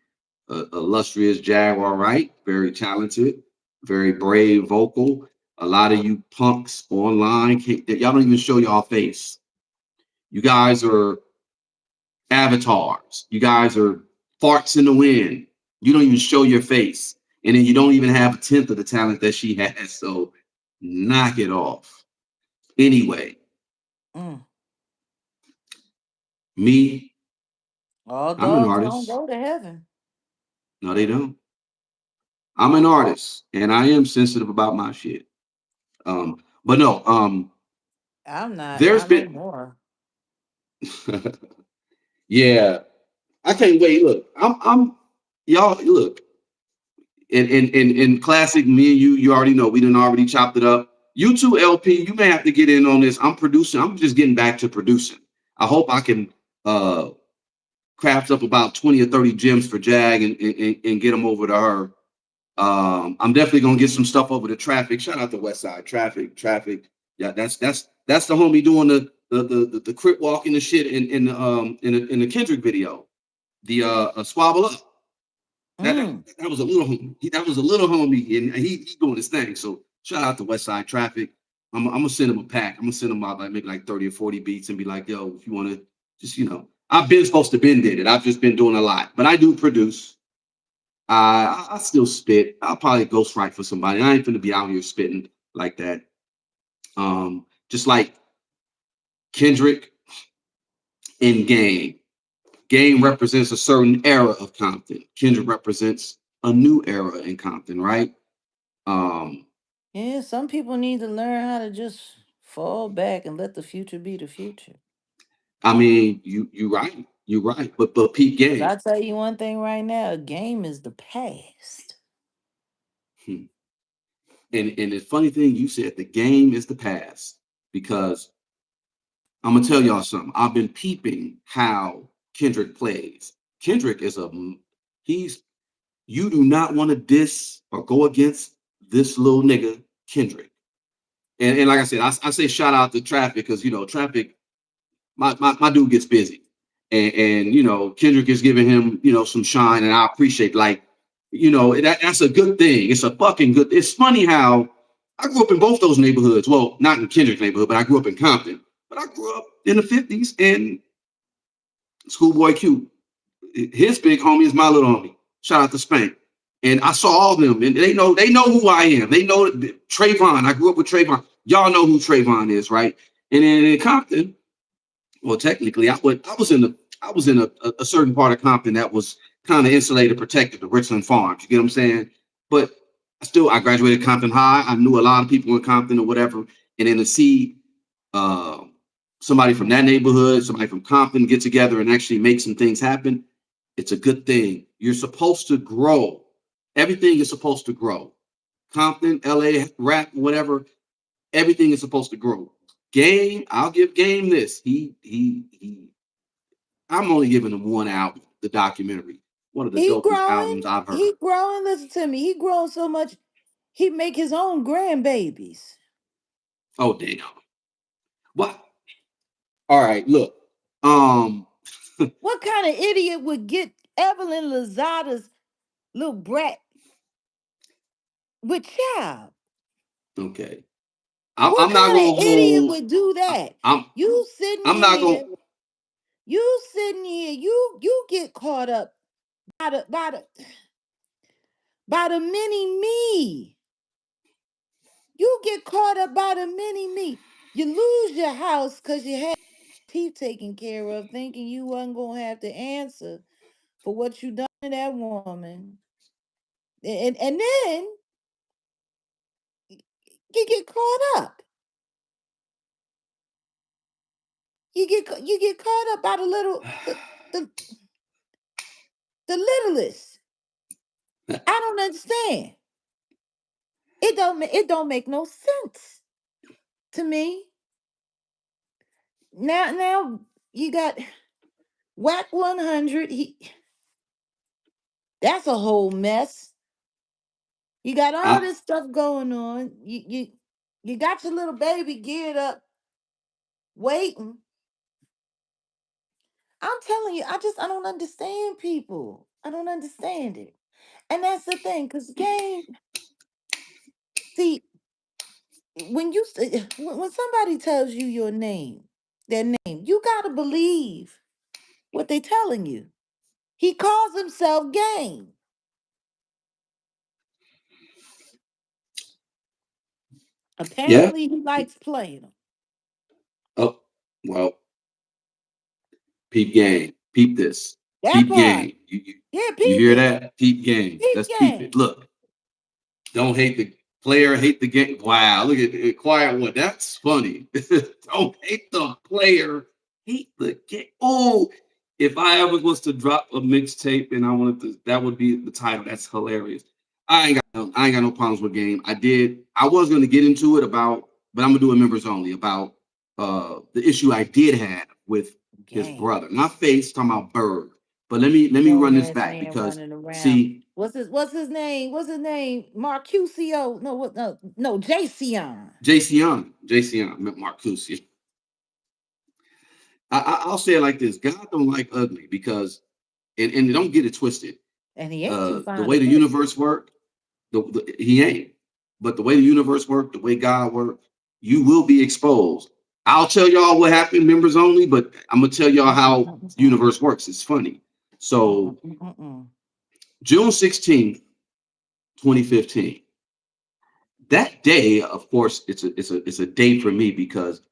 illustrious Jaguar Wright, very talented, very brave vocal. A lot of you punks online, y'all don't even show y'all face. You guys are avatars. You guys are farts in the wind. You don't even show your face. And then you don't even have a tenth of the talent that she has. So knock it off. Anyway,
Mm.
me,
All
I'm an
dogs don't
artist.
go to heaven.
No, they don't. I'm an artist and I am sensitive about my shit. But no,
I'm not.
there's
Not no
been
more.
yeah, I can't wait. Look, I'm y'all look, in classic, me and you already know we done already chopped it up. You too, LP, you may have to get in on this. I'm producing. I'm just getting back to producing. I hope I can uh craft up about 20 or 30 gems for Jag and get them over to her. I'm definitely gonna get some stuff over to Traffic. Shout out to West Side Traffic. Yeah, that's the homie doing the crip walking the shit in the Kendrick video, the squabble up. That, that
Mm.
that was a little homie. That was a little homie, and he doing his thing. So shout out to West Side Traffic. I'm gonna send him a pack. I'm gonna send him out like maybe like 30 or 40 beats and be like, yo, if you want to, just I've been supposed to been did it. I've just been doing a lot, but I do produce. I still spit. I'll probably ghostwrite for somebody. I ain't gonna be out here spitting like that. Just like Kendrick in Game. Game represents a certain era of Compton. Kendrick represents a new era in Compton, right? Um,
Yeah, some people need to learn how to just fall back and let the future be the future.
I mean, you right, you right, but peak
Because
game.
I tell you one thing right now, a game is the past.
Hmm. And the funny thing, you said the game is the past because I'm gonna tell y'all something. I've been peeping how Kendrick plays. Kendrick is he's you do not want to diss or go against this little nigga Kendrick. And like I said, I say shout out to Traffic because Traffic, my dude gets busy, and Kendrick is giving him some shine, and I appreciate that's a good thing. It's a fucking good. It's funny how I grew up in both those neighborhoods. Well, not in Kendrick's neighborhood, but I grew up in Compton. But I grew up in the '50s, and Schoolboy Q, his big homie is my little homie. Shout out to Spank. And I saw all of them, and they know who I am. They know Trayvon. I grew up with Trayvon. Y'all know who Trayvon is, right? And then in Compton, well, technically, I was in a certain part of Compton that was kind of insulated, protected, the Richland Farms. You get what I'm saying? But I graduated Compton High. I knew a lot of people in Compton or whatever, and then to see uh, somebody from that neighborhood, somebody from Compton get together and actually make some things happen, it's a good thing. You're supposed to grow. Everything is supposed to grow. Compton, LA, rap, whatever. Everything is supposed to grow. Game, I'll give Game this. He. I'm only giving him one album, the documentary. One of the
He
dopest
growing.
albums I've
He
heard.
growing. Listen to me. He growing so much. He make his own grandbabies.
Oh damn. What? All right, look. Um.
What kind of idiot would get Evelyn Lozada's little brat with child?
Okay.
What
I'm not
kind of
gonna
idiot
hold.
would do that?
I'm
You sitting
I'm not
here,
gonna.
you get caught up by the mini me. You get caught up by the mini me. You lose your house because you had teeth taken care of, thinking you wasn't gonna have to answer for what you done to that woman. And then you get caught up. You get caught up by the the littlest. I don't understand. It don't make no sense to me. Now you got whack 100. That's a whole mess. You got all
I,
this stuff going on. You got your little baby geared up, waiting. I'm telling you, I don't understand people. I don't understand it. And that's the thing, because game, see, when somebody tells you your name, their name, you gotta believe what they telling you. He calls himself Game.
yeah.
Apparently, he likes playing them.
Oh well. Peep game. Peep this.
That
Peep
part.
game.
Yeah,
You
peep
hear
it.
that? Peep game.
Peep
Let's peep it.
game.
Look. Don't hate the player, hate the game. Wow, look at it. Quiet one. That's funny. Don't hate the player, hate the game. Oh, if I ever was to drop a mixtape and I wanted to, that would be the title. That's hilarious. I ain't got no problems with game. I was gonna get into it about, but I'm gonna do a members only about the issue I did have with his
Game.
brother. Not Face, talking about Byrd. But let me
Grown
run this
ass
back
man
because
running around.
see,
What's his name? What's his name? Marcusio. No, what no, Jason.
JC Young, Marcus. I'll say it like this: God don't like ugly because, and don't get it twisted.
And he ain't too
The
fond
way
of
the
pussy.
universe works, he ain't. But the way the universe works, the way God works, you will be exposed. I'll tell y'all what happened, members only, but I'm gonna tell y'all how the
Mm-mm-mm-mm.
universe works. It's funny. So
Mm-mm-mm-mm.
June 16th, 2015. That day, of course, it's a day for me because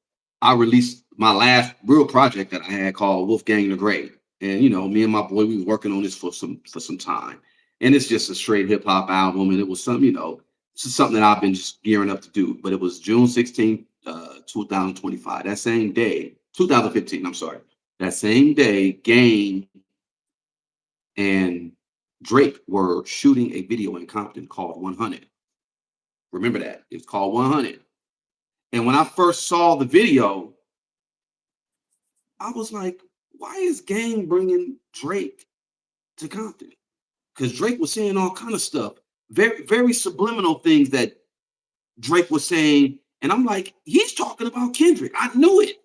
I released my last real project that I had called Wolfgang the Great. And me and my boy, we were working on this for some time. And it's just a straight hip hop album. And it was it's just something that I've been just gearing up to do. But it was June 16th, 2025. That same day, 2015, I'm sorry. That same day, Game and Drake were shooting a video in Compton called 100. Remember that. It's called 100. And when I first saw the video, I was like, why is Game bringing Drake to Compton? Because Drake was saying all kind of stuff, very, very subliminal things that Drake was saying. And I'm like, he's talking about Kendrick. I knew it.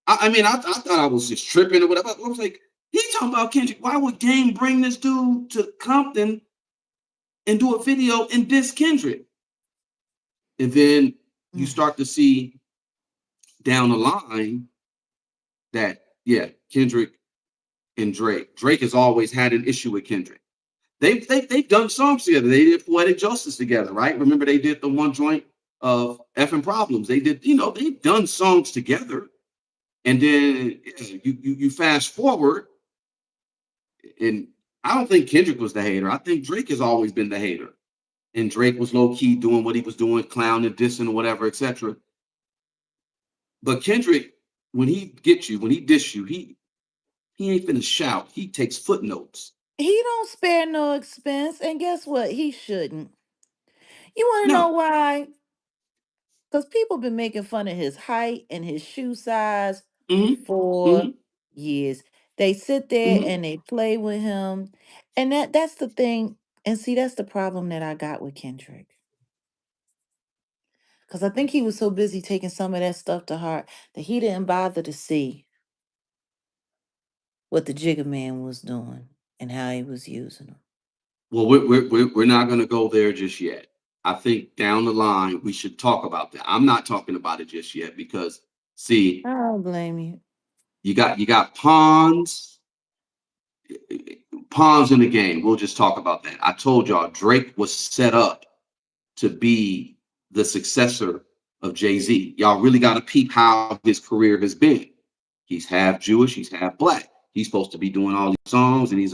I mean, I thought I was just tripping or whatever. I was like, he's talking about Kendrick. Why would Game bring this dude to Compton and do a video and diss Kendrick? And then you
Mm.
start to see down the line that, yeah, Kendrick and Drake. Drake has always had an issue with Kendrick. They've done songs together. They did Poetic Justice together, right? Remember they did the one joint of Effing Problems. They did, they've done songs together. And then you fast forward, and I don't think Kendrick was the hater. I think Drake has always been the hater. And Drake was low key doing what he was doing, clowning, dissing, or whatever, etc. But Kendrick, when he gets you, when he diss you, he ain't finna shout. He takes footnotes.
He don't spare no expense, and guess what? He shouldn't. You want to know
No.
why? Because people been making fun of his height and his shoe size
Mm-hmm.
for
Mm-hmm.
years. They sit there
Mm-hmm.
and they play with him, and that's the thing. And see, that's the problem that I got with Kendrick. Because I think he was so busy taking some of that stuff to heart that he didn't bother to see what the Jigga Man was doing and how he was using them.
Well, we're not going to go there just yet. I think down the line we should talk about that. I'm not talking about it just yet because see,
I don't blame you.
you got pawns in the game. We'll just talk about that. I told y'all Drake was set up to be the successor of Jay-Z. Y'all really got to peep how his career has been. He's half Jewish, he's half black. He's supposed to be doing all these songs, and he's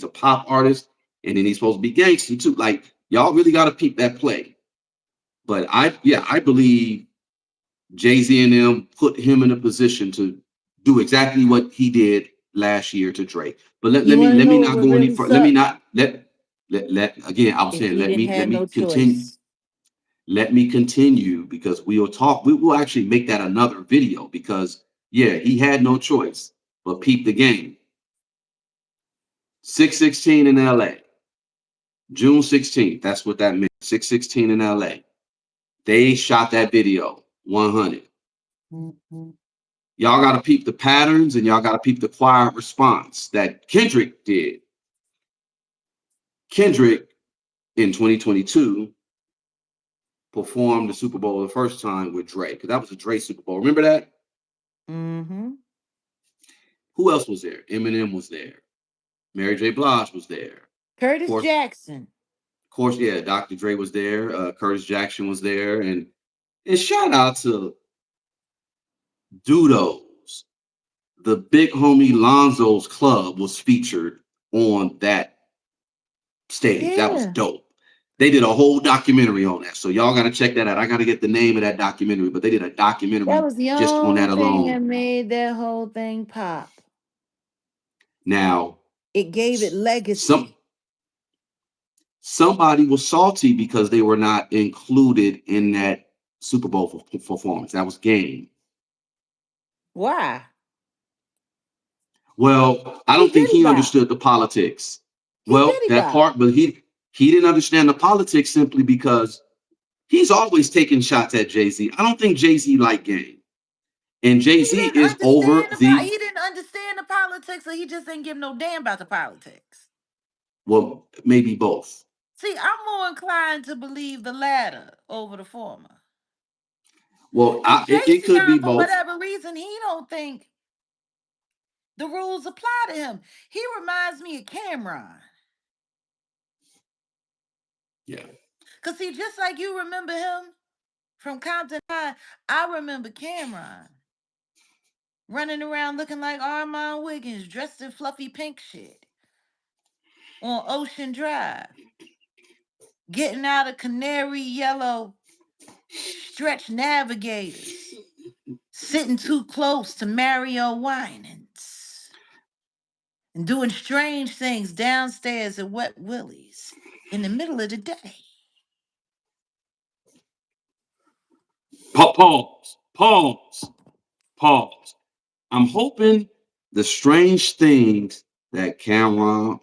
a pop artist, and then he's supposed to be gangster too. Like y'all really got to peep that play. But I believe Jay-Z and them put him in a position to do exactly what he did last year to Drake. But let,
You
let me
want to
let
know
me
what
not
would
go any
really
further. Let me
suck
not let again. I was
if
saying
he
let
didn't
me let
have
me
no
continue.
choice.
Let me continue because we'll talk. We will actually make that another video because yeah, he had no choice but peep the game. 616 in LA, June 16th. That's what that meant. 616 in LA. They shot that video 100.
Mhm.
Y'all got to peep the patterns and y'all got to peep the quiet response that Kendrick did. Kendrick in 2022 performed the Super Bowl the first time with Drake. That was a Drake Super Bowl. Remember that?
Mhm.
Who else was there? Eminem was there. Mary J. Blige was there. Of
Curtis
course,
Jackson.
yeah, Dr. Dre was there. Curtis Jackson was there, and shout out to Dudos. The big homie Lonzo's Club was featured on that stage. That was
Yeah.
dope. They did a whole documentary on that, so y'all got to check that out. I got to get the name of that documentary, but they did a
That
documentary
was the
just on that
only thing that
alone.
made that whole thing pop.
Now,
It gave it
some
legacy.
somebody was salty because they were not included in that Super Bowl performance. That was Game.
Why?
Well, I
He
don't think
did it
he
by.
understood the politics.
He did
Well,
it
that
by.
part, but he didn't understand the politics simply because he's always taking shots at Jay-Z. I don't think Jay-Z liked Game. And
He
Jay-Z
didn't
is over
understand
the,
he didn't understand the politics, or he just didn't give no damn about the politics.
well, maybe both.
See, I'm more inclined to believe the latter over the former.
Well,
Because
it could be
Jayceon, for
both.
whatever reason, he don't think the rules apply to him. He reminds me of Cameron.
Yeah.
Because see, just like you remember him from Compton High, I remember Cameron running around looking like Armand Wiggins, dressed in fluffy pink shit on Ocean Drive, getting out of canary yellow stretch navigators, sitting too close to Mario Winans, and doing strange things downstairs at Wet Willie's in the middle of the day.
Pause. Pause. Pause. I'm hoping the strange things that Cameron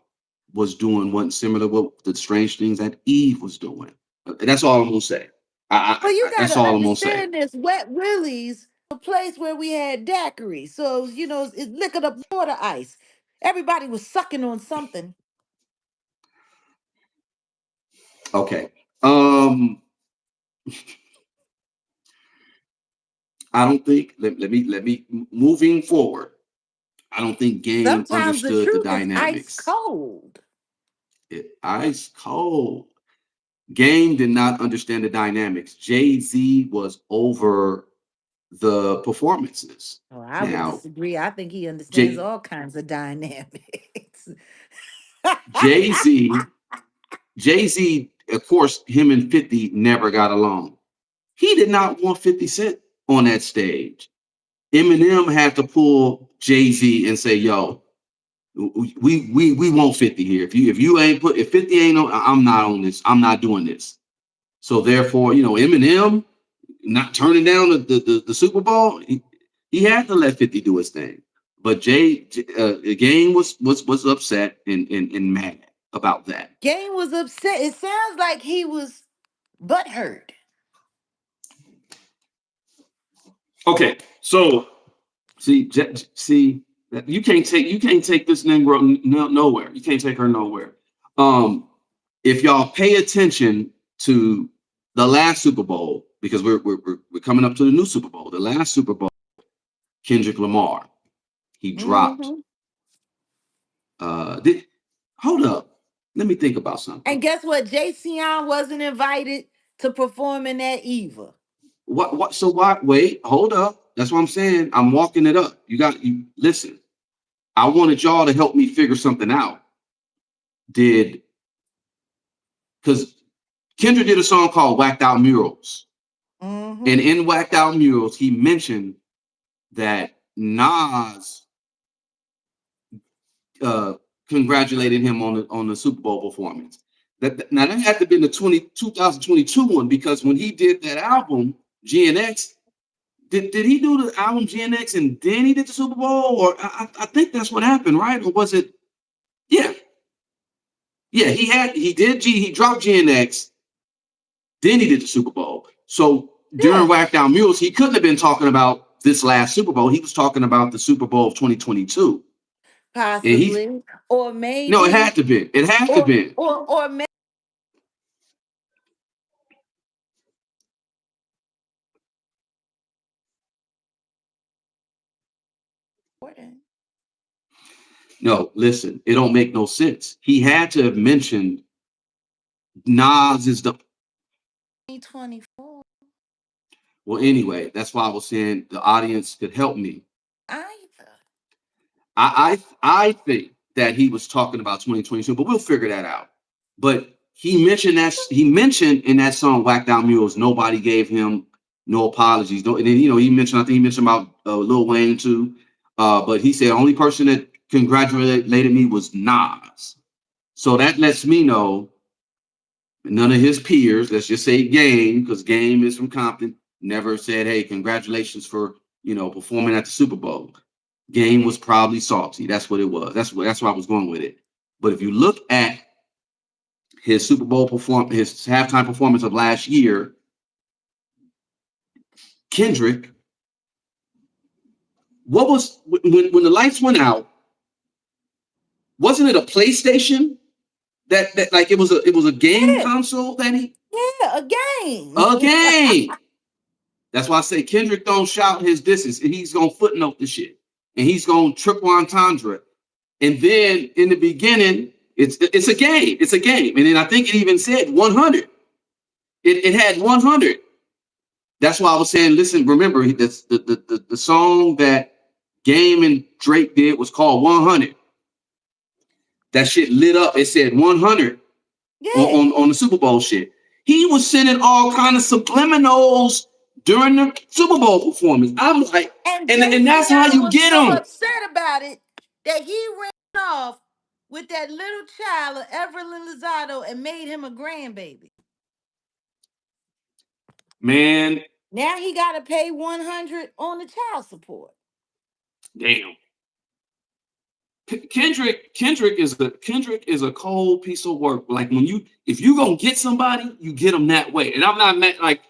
was doing wasn't similar to the strange things that Eve was doing. That's all I'm gonna say.
Well, you
That's
gotta
all I'm gonna say.
understand this. Wet Willie's, a place where we had daiquiri. So, it's liquored up water ice. Everybody was sucking on something.
Okay. I don't think. Let me. Moving forward, I don't think Game
Sometimes the
understood the
truth is ice
dynamics.
cold.
Ice cold. Game did not understand the dynamics. Jay-Z was over the performances.
Oh, I would
Now,
disagree. I think he understands
Jay
all kinds of dynamics.
Jay-Z, Jay-Z, of course, him and 50 never got along. He did not want 50 Cent on that stage. Eminem had to pull Jay-Z and say, yo, we want 50 here. If 50 ain't on, I'm not on this. I'm not doing this. So therefore, Eminem not turning down the Super Bowl, he had to let 50 do his thing. But Game was upset and mad about that.
Game was upset. It sounds like he was butthurt.
Okay, so see that you can't take this Negro nowhere. You can't take her nowhere. If y'all pay attention to the last Super Bowl, because we're coming up to the new Super Bowl. The last Super Bowl, Kendrick Lamar, he dropped.
Hmm.
Did hold up? Let me think about something.
And guess what? Jayceon wasn't invited to perform in that either.
What? So why? Wait, hold up. That's what I'm saying. I'm walking it up. You listen. I wanted y'all to help me figure something out. Did because Kendrick did a song called "Whacked Out Murals," and
Hmm.
in "Whacked Out Murals," he mentioned that Nas uh, congratulated him on the Super Bowl performance. Now that had to be the 2022 one, because when he did that album GNX, did he do the album GNX and then he did the Super Bowl? Or I think that's what happened, right? Or was it? Yeah, yeah. He dropped GNX, then he did the Super Bowl. So during
Yeah,
Whacked Out Mules, he couldn't have been talking about this last Super Bowl. He was talking about the Super Bowl of 2022. And he
possibly. Or
no, it
maybe,
had to be. It had to
or
be.
or maybe.
No, listen, it don't make no sense. He had to have mentioned Nas is the
2024
well. Anyway, that's why I was saying the audience could help me.
either.
I think that he was talking about 2022, but we'll figure that out. But he mentioned in that song "Whacked Out Mules," nobody gave him no apologies. No, and then he mentioned, I think he mentioned about Lil Wayne too. But he said the only person that congratulated me was Nas. So that lets me know none of his peers, let's just say Game, because Game is from Compton, never said, hey, congratulations for performing at the Super Bowl. Game was probably salty. That's what it was. That's why I was going with it. But if you look at his his halftime performance of last year, Kendrick what was when the lights went out? Wasn't it a PlayStation that like it was a game
Yeah,
console that he
yeah, a game.
a game. That's why I say Kendrick don't shout his disses. He's gonna footnote the shit, and he's gonna triple entendre. And then in the beginning, it's a game. It's a game. And then I think it even said 100. It had 100. That's why I was saying, listen, remember the song that Game and Drake did was called 100. That shit lit up. It said 100
Yeah.
on the Super Bowl shit. He was sending all kind of subliminals during the Super Bowl performance. I was like,
And
and that's how
JCI
you
was
get
so
them.
upset about it that he ran off with that little child of Evelyn Lozado and made him a grandbaby.
Man,
Now he got to pay 100 on the child support.
damn. Kendrick is a cold piece of work. Like if you gonna get somebody, you get them that way. And I'm not mad, like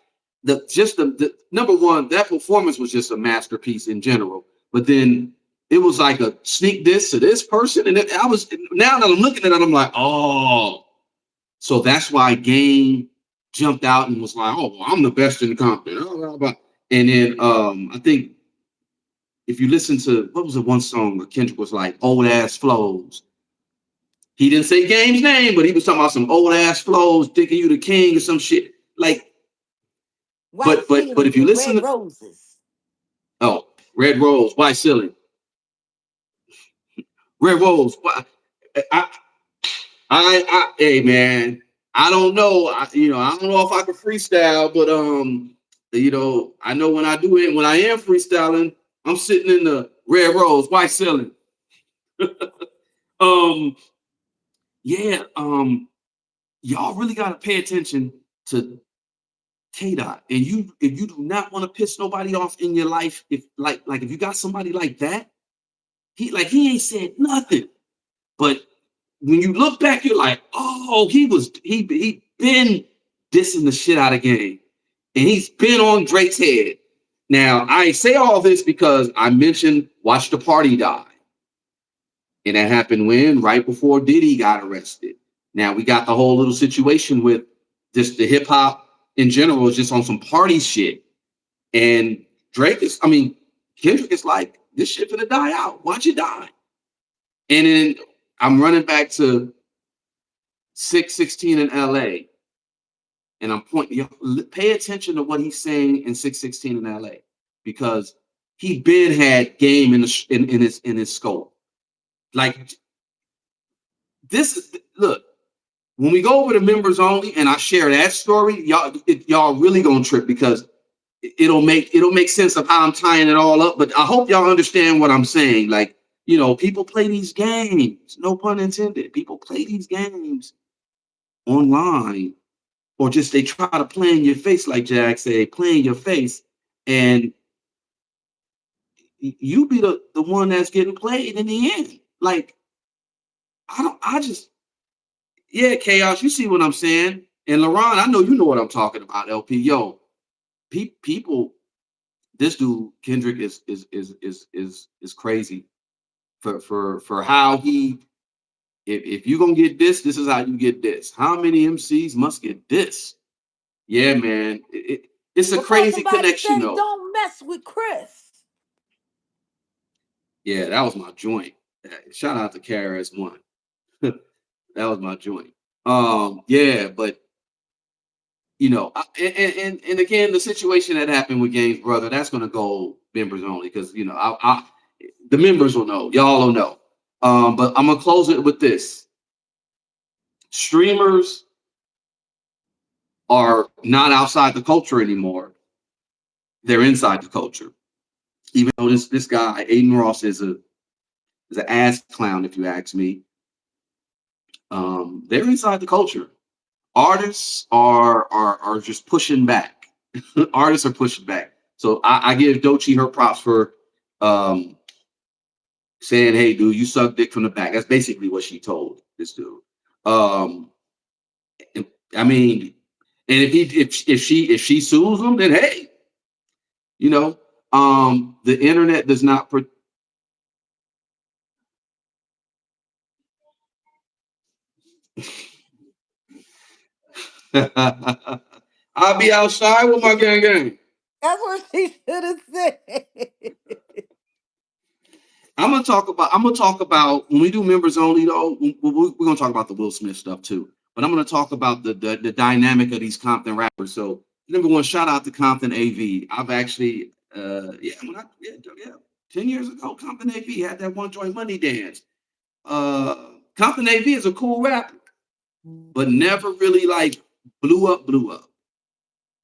the number one, that performance was just a masterpiece in general. But then it was like a sneak diss to this person, and I was now that I'm looking at it, I'm like, oh, so that's why Game jumped out and was like, oh, well, I'm the best in Compton. And then I think if you listen to what was the one song where Kendrick was like old ass flows. He didn't say Game's name, but he was talking about some old ass flows, thinking you the king or some shit. Like,
White
but if
ceilings
you
and
listen
red
to
roses.
Red Rose, white ceiling, Red Rose. I, hey man, I don't know. I don't know if I can freestyle, but I know when I do it, when I am freestyling, I'm sitting in the Red Rose, white ceiling. um, yeah, y'all really gotta pay attention to K Dot. And if you do not want to piss nobody off in your life, if if you got somebody like that, he ain't said nothing. But when you look back, you're like, oh, he been dissing the shit out of Game. And he's been on Drake's head. Now, I say all this because I mentioned Watch the Party Die. And that happened when? Right before Diddy got arrested. Now we got the whole little situation with just the hip hop in general is just on some party shit. And Kendrick is like, this shit gonna die out. Watch it die. And then I'm running back to 616 in LA. And I'm pointing, pay attention to what he's saying in 616 in LA. Because he been had Game in his scope. Like this is look, when we go over the members only and I share that story, y'all really gonna trip because it'll make sense of how I'm tying it all up. But I hope y'all understand what I'm saying. Like, people play these games, no pun intended. People play these games online, or just they try to play in your face, like Jack said, play in your face, and you be the one that's getting played in the end. Like, yeah, Chaos, you see what I'm saying? And LaRon, I know you know what I'm talking about, LP. Yo, people, this dude Kendrick is crazy for how he. If you're gonna get this is how you get this. How many MCs must get this? Yeah, man, it's a
Because
crazy
somebody
connection
say
though.
don't mess with Chris.
Yeah, that was my joint. Shout out to KRS-One. That was my joint. Yeah, but and again, the situation that happened with Game's brother, that's gonna go members only because the members will know, y'all will know. But I'm gonna close it with this: streamers are not outside the culture anymore; they're inside the culture. Even though this guy Adin Ross is an ass clown, if you ask me, they're inside the culture. Artists are just pushing back. Artists are pushing back. So I give Doechii her props for saying, "Hey, dude, you suck dick from the back." That's basically what she told this dude. I mean, and if she sues him, then hey, you know. The internet does not. I'll be outside with my gang.
That's what she should have said.
I'm gonna talk about when we do members only though. We're gonna talk about the Will Smith stuff too. But I'm gonna talk about the dynamic of these Compton rappers. So number one, shout out to Compton AV. I've actually yeah 10 years ago, Compton AV had that one joint Money Dance. Compton AV is a cool rapper, but never really like blew up.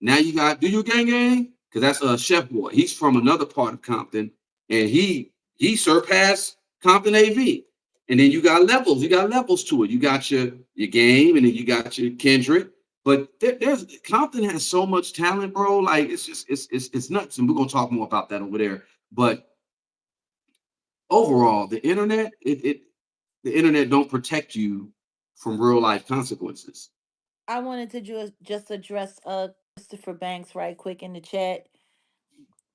Now you got Do You Gang Gang? Because that's Chef Boy. He's from another part of Compton, and he surpassed Compton AV. And then you got levels. You got levels to it. You got your Game, and then you got your Kendrick. But there's Compton has so much talent, bro. Like it's just it's nuts. And we're gonna talk more about that over there. But overall, the internet don't protect you from real life consequences.
I wanted to just address Christopher Banks right quick in the chat.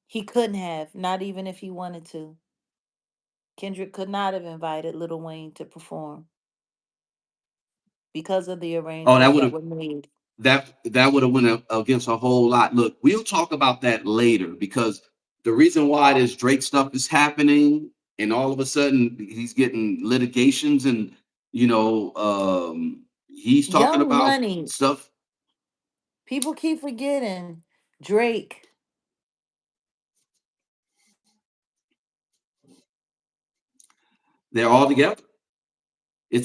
He couldn't have, not even if he wanted to. Kendrick could not have invited Lil Wayne to perform because of the
Oh, that
arrangements
would
that
have
were made.
that would have went against a whole lot. Look, we'll talk about that later because the reason why this Drake stuff is happening and all of a sudden he's getting litigations and he's talking
Young
about
Money.
stuff.
People keep forgetting Drake.
They're all together. Yeah,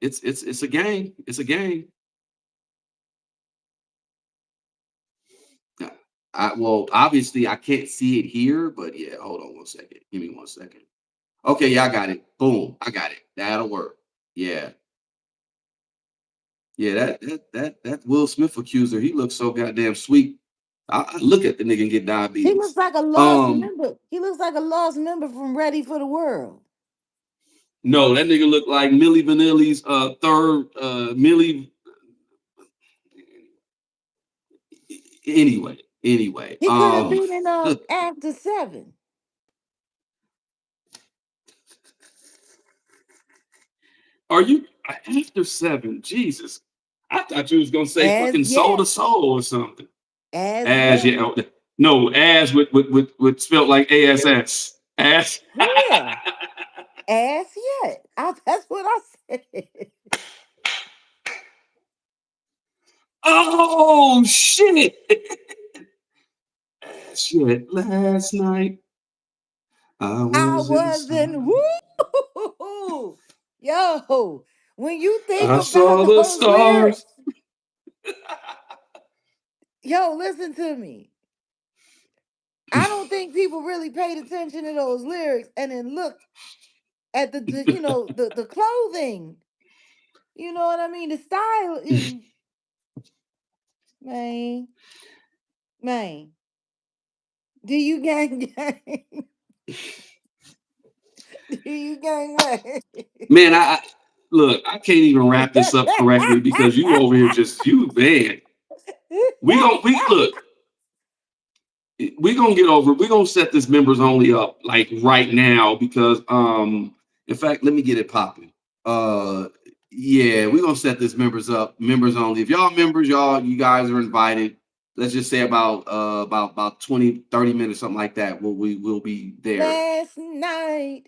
it's a game. It's a game. Well, obviously I can't see it here, but yeah, hold on 1 second. Give me 1 second. Okay, yeah, I got it. Boom, I got it. That'll work. Yeah, yeah. That Will Smith accuser, he looks so goddamn sweet. I look at the nigga and get
He looks
diabetes.
like a lost
Um,
member. He looks like a lost member from Ready for the World.
no, that nigga look like Millie Vanilli's third Millie. Anyway.
He could have been in After Seven.
Are you after seven? Jesus, I thought you was gonna say
As
fucking soul to
yet.
soul or something.
As
As
yet.
yeah, no, as with spelled like ASS. As.
Yeah. As yet. That's what I said.
Oh shit! Shit. Last night I
I
was
wasn't
inside.
woo. Yo, when you think
I saw
about
the
those lyrics,
stars.
yo, listen to me. I don't think people really paid attention to those lyrics and then looked at the clothing. You know what I mean? The style is man, man. Do you gang gang? Do you gang gang?
Man, I look. I can't even wrap this up correctly because you over here just you man. We look. We're gonna get over. We're gonna set this members only up like right now because in fact, let me get it popping. Uh yeah, we're gonna set this members only. If y'all members, you guys are invited. Let's just say about 20, 30 minutes, something like that. We will be there.
Last night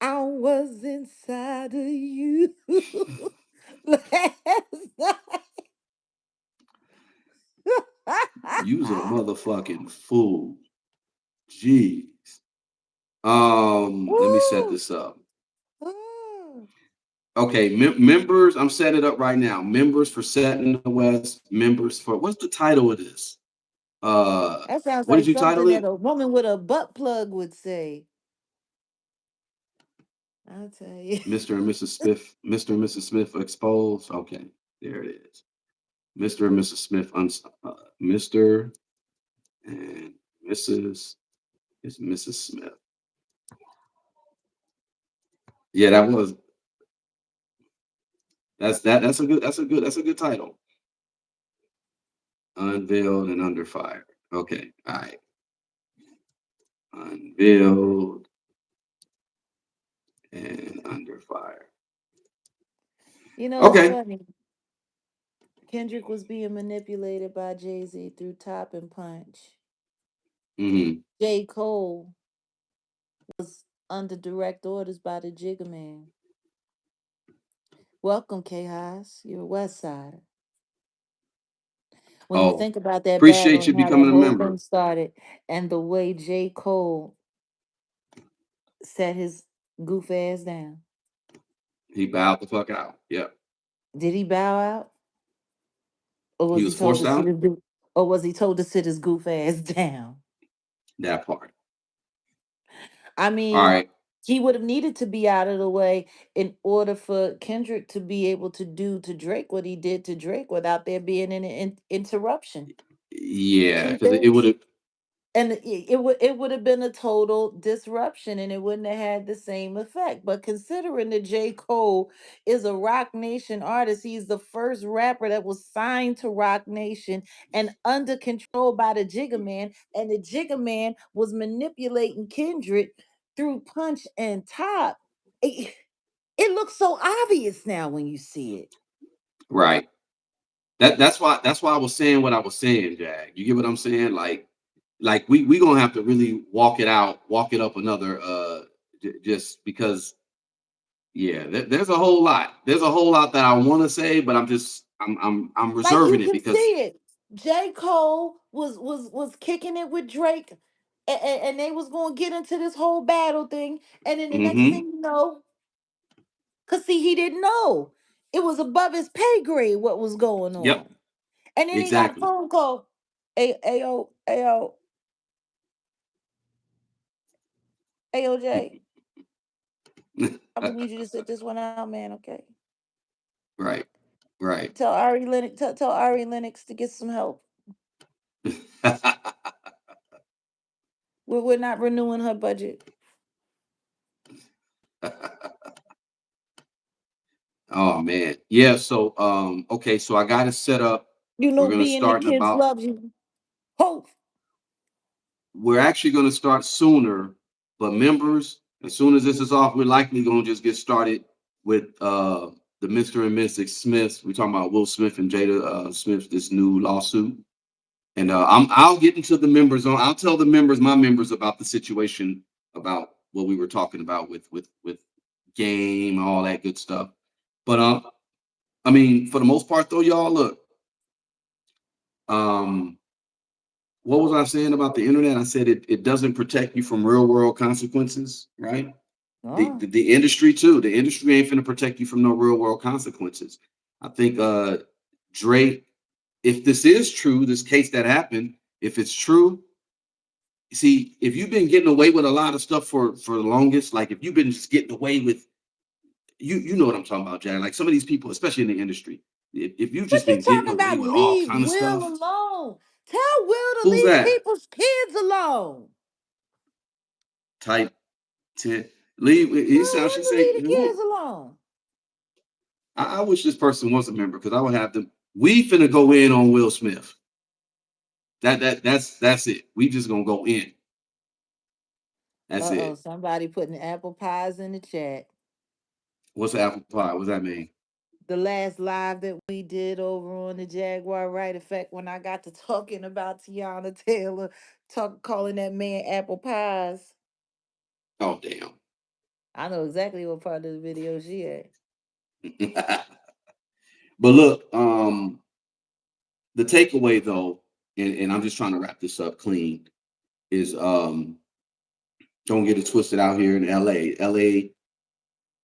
I was inside of you. Last
Use a
night.
motherfucking fool. Jeez. Let me set
Woo!
this up.
Ah.
Okay, members. I'm setting it up right now. Members for Setting the West. Members for what's the title of this?
That sounds
What did
like
you title
something that
it?
a woman with a butt plug would say. I'll tell you.
Mr. and Mrs. Smith. Mr. and Mrs. Smith exposed. Okay, there it is. Mr. and Mrs. Smith. Mr. and Mrs. is Mrs. Smith. Yeah, that's a good title. Unveiled and under fire. Okay. All right. Unveiled and under fire.
You know, it's
Okay.
funny. Kendrick was being manipulated by Jay-Z through Top and Punch.
Mm-hmm.
J. Cole was under direct orders by the Jigga Man. Welcome, K-Haas. You're a West Sider. When you
Oh,
think about that battle
appreciate you
and how that
becoming a
whole
member.
thing started and the way J. Cole set his goof ass down.
He bowed the fuck out. Yep.
Did he bow out? Or
He
was he
was
told
forced
to sit
out.
his goof or was he told to sit his goof ass down?
That part.
I
All
mean,
right.
he would have needed to be out of the way in order for Kendrick to be able to do to Drake what he did to Drake without there being an interruption.
Yeah,
See
because it would
things?
have.
And it would have been a total disruption and it wouldn't have had the same effect. But considering that J. Cole is a Rock Nation artist, he's the first rapper that was signed to Rock Nation and under control by the Jigga Man, and the Jigga Man was manipulating Kendrick through Punch and Top. It looks so obvious now when you see it.
Right. That's why I was saying what I was saying, Jag. You get what I'm saying? Like we gonna have to really walk it out, walk it up another just because there's a whole lot. There's a whole lot that I want to say, but I'm
Like you
reserving it
can
because
see it. J. Cole was kicking it with Drake, and they was gonna get into this whole battle thing, and then the next
mm-hmm.
thing you know, cause see he didn't know it was above his pay grade what was going
Yep,
on, and then he got a
exactly.
phone call. Ayo, ayo, AOJ. I'm gonna need you to sit this one out, man. Okay.
Right, right.
Tell Ari Lennox to get some help. We're not renewing her budget.
Oh man. Yeah, so okay, so I got it set up.
You
We're
know,
gonna
me and the
start in
kids
about
love you. Hope.
we're actually gonna start sooner, but members, as soon as this is off, we're likely gonna just get started with the Mr. and Mrs. Smiths. We're talking about Will Smith and Jada Smith, this new lawsuit. And I'll get into the members on. I'll tell the members, my members, about the situation, about what we were talking about with game, all that good stuff. But I mean, for the most part, though, y'all look. Um, what was I saying about the internet? I said it doesn't protect you from real world consequences, right?
Oh,
The industry too. The industry ain't finna protect you from no real world consequences. I think Drake, if this is true, this case that happened, if it's true, see, if you've been getting away with a lot of stuff for the longest, like if you've been just getting away with you know what I'm talking about, Jack. Like some of these people, especially in the industry, if you've
what
just
you
been getting
talking
away
about?
with all
Leave
kind of
Will
stuff,
alone. Tell Will to
who's
leave
that?
people's kids alone.
Type 10. Leave. He
Tell
sounds.
him
She
to
say,
leave the kids alone.
I wish this person was a member because I would have them. We finna go in on Will Smith. That's it. We just gonna go in. That's
Uh-oh,
it.
somebody putting apple pies in the chat.
What's apple pie? What's that mean?
The last live that we did over on the Jaguar Right Effect when I got to talking about Tiana Taylor, calling that man apple pies.
Oh damn.
I know exactly what part of the video she at.
But look, the takeaway though, and I'm just trying to wrap this up clean, is don't get it twisted out here in LA. LA,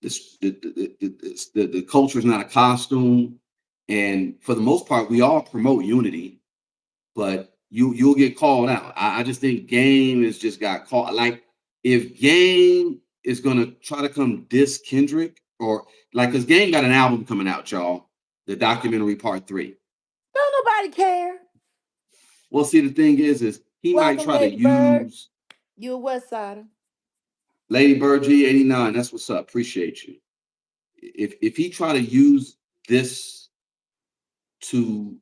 the culture is not a costume, and for the most part, we all promote unity, but you'll get called out. I just think Game has just got caught. Like if Game is gonna try to come diss Kendrick or like, cause Game got an album coming out, y'all, the documentary part 3.
Don't nobody care.
Well, see, the thing is he might
Welcome,
try to
Lady Bird.
use
You a West Sider.
Lady Bird G89. That's what's up. Appreciate you. If he try to use this to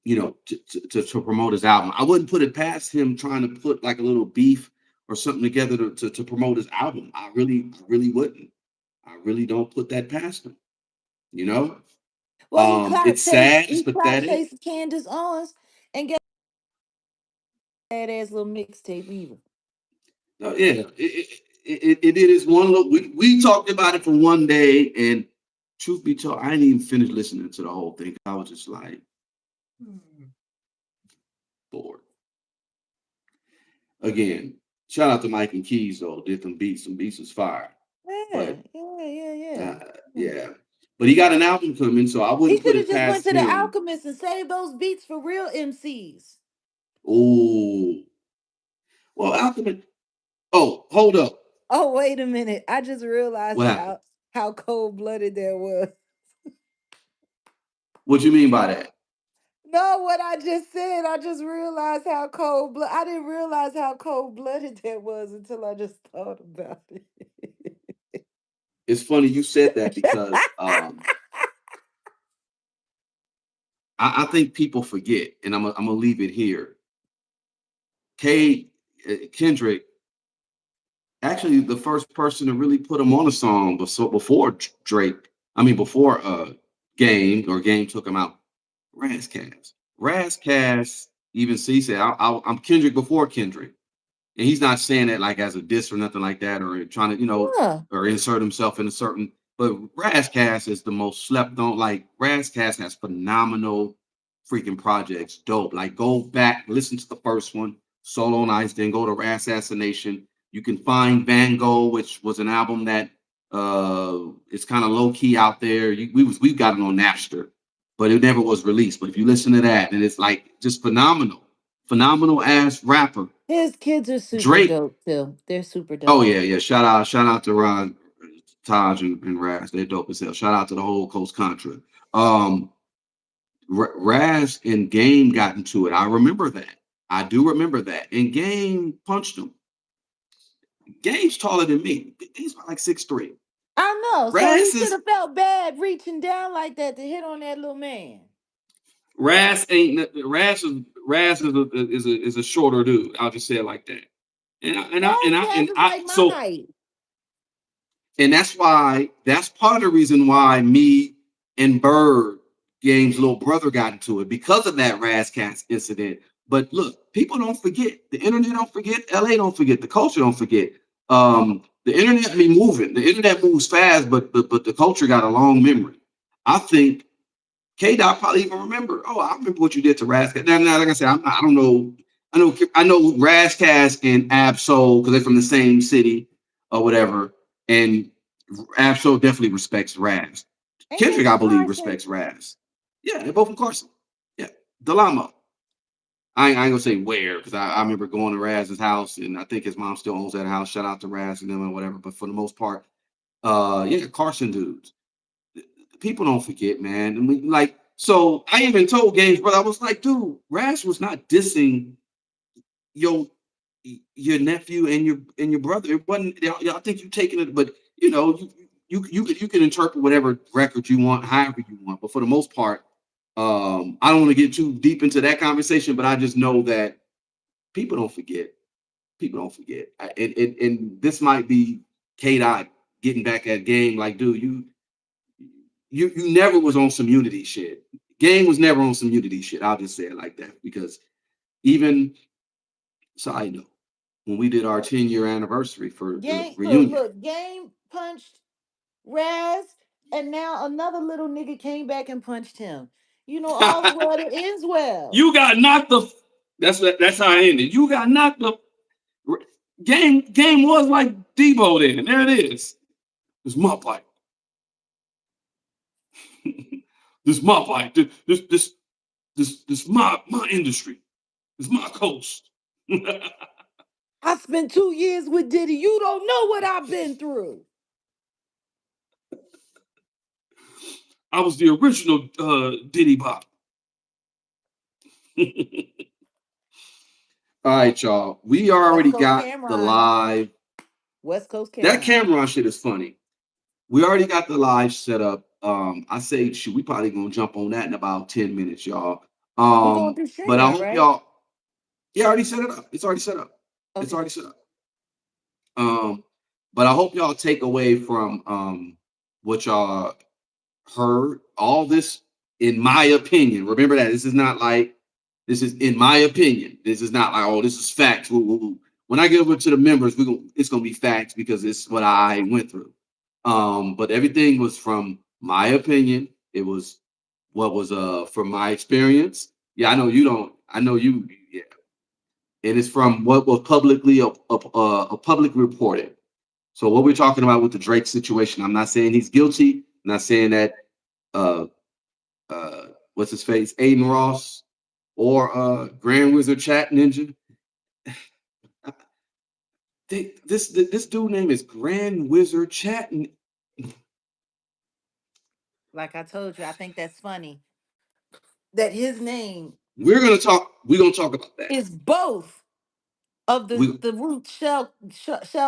to promote his album. I wouldn't put it past him trying to put like a little beef or something together to promote his album. I really wouldn't. I really don't put that past him. You know,
Well,
it's sad, it's
he clout
pathetic.
chased Candace Owens and get badass little mixtape either.
No, yeah, it is one look. We talked about it for one day, and truth be told, I didn't even finish listening to the whole thing. I was just like bored. Again, shout out to Mike and Keys though. Did some beats. Some beats was fire.
Yeah,
But
yeah.
yeah. But he got an album coming, so I
He
wouldn't put
should have
it
just went
past
to the
him.
Alchemist and saved those beats for real MCs.
Oh, well, Alchemist. Oh, hold up.
Oh, wait a minute. I just realized
What happened?
how cold blooded that was.
What you mean by that?
No, what I just said, I just realized how I didn't realize how cold blooded that was until I just thought about it.
It's funny you said that because I think people forget, and I'm gonna leave it here. Kendrick, actually the first person to really put him on a song before Drake. I mean, before Game took him out. Razcast even said, I'm Kendrick before Kendrick. And he's not saying that like as a diss or nothing like that, or trying to,
Yeah.
or insert himself in a certain. But Razcast is the most slept on. Like Razcast has phenomenal freaking projects, dope. Like go back, listen to the first one, Solo on Ice, then go to Assassination. You can find Van Gogh, which was an album that it's kind of low key out there. We got it on Napster, but it never was released. But if you listen to that, and it's like just phenomenal ass rapper.
His kids are super
Drake.
dope too. They're super
Oh
dope.
yeah. Shout out to Ron, Taj, and Raz. They're dope as hell. Shout out to the whole Coast Contra. Um, Raz and Game got into it. I remember that. I do remember that. And Game punched him. Game's taller than me. He's about like 6'3".
I know. So he
Raz
should
is
have felt bad reaching down like that to hit on that little man.
Raz ain't Raz is a shorter dude. I'll just say it like that.
Cass is like my
So
height.
and that's part of the reason why me and Byrd, Game's little brother, got into it because of that Razcats incident. But look, people don't forget. The internet don't forget. LA don't forget. The culture don't forget. The internet be moving. The internet moves fast, but the culture got a long memory. I think K Dot probably even remember. Oh, I remember what you did to Razcast. Now, like I said, I don't know. I know Razcast and Absol because they're from the same city or whatever. And Absol definitely respects Raz.
Ain't they
Kendrick, I
from
believe,
Carson?
respects Raz. Yeah, they're both from Carson. Yeah, Delamo. I ain't gonna say where because I remember going to Raz's house and I think his mom still owns that house. Shout out to Raz and them and whatever. But for the most part, yeah, Carson dudes. People don't forget, man. And we like so I even told Games brother, I was like, dude, Raz was not dissing your your nephew and your brother. It wasn't I think you taking it, but you can interpret whatever record you want, however you want. But for the most part, I don't want to get too deep into that conversation, but I just know that people don't forget. People don't forget. And this might be K Dot getting back at Game, like, dude, you never was on some unity shit. Game was never on some unity shit. I'll just say it like that because even side note, when we did our 10-year anniversary for the reunion.
Game punched Raz, and now another little nigga came back and punched him. You know, all the world it ends well.
You got knocked the. That's how I ended. You got knocked the. Game was like Debo then. There it is. It's my fight. This my fight. This my industry. It's my coast.
I spent 2 years with Diddy. You don't know what I've been through.
I was the original Diddy Bop. All right, y'all. We
West
already
Coast
got the
Cameron.
live.
West Coast
That
Cameron.
Cameron shit is funny. We already got the live set up. I say, shoot, we probably gonna jump on that in about 10 minutes, y'all.
We're gonna do
But I
StreamYard,
hope
right?
y'all. Yeah, I already set it up. It's already set up. It's
Okay.
already set up. Um, but I hope y'all take away from what y'all heard. All this, in my opinion. Remember that this is not like this is in my opinion. This is not like, oh, this is facts. Woo, woo, woo. When I give it to the members, it's gonna be facts because it's what I went through. But everything was from my opinion. It was what was from my experience. Yeah, I know you don't. I know you. Yeah, and it's from what was publicly a public reported. So what we're talking about with the Drake situation, I'm not saying he's guilty. I'm not saying that uh what's his face, Adin Ross or Grand Wizard Chat Ninja. This dude name is Grand Wizard Chat.
Like I told you, I think that's funny that his name
We're gonna talk. We're gonna talk about that.
is both of
We
the root shell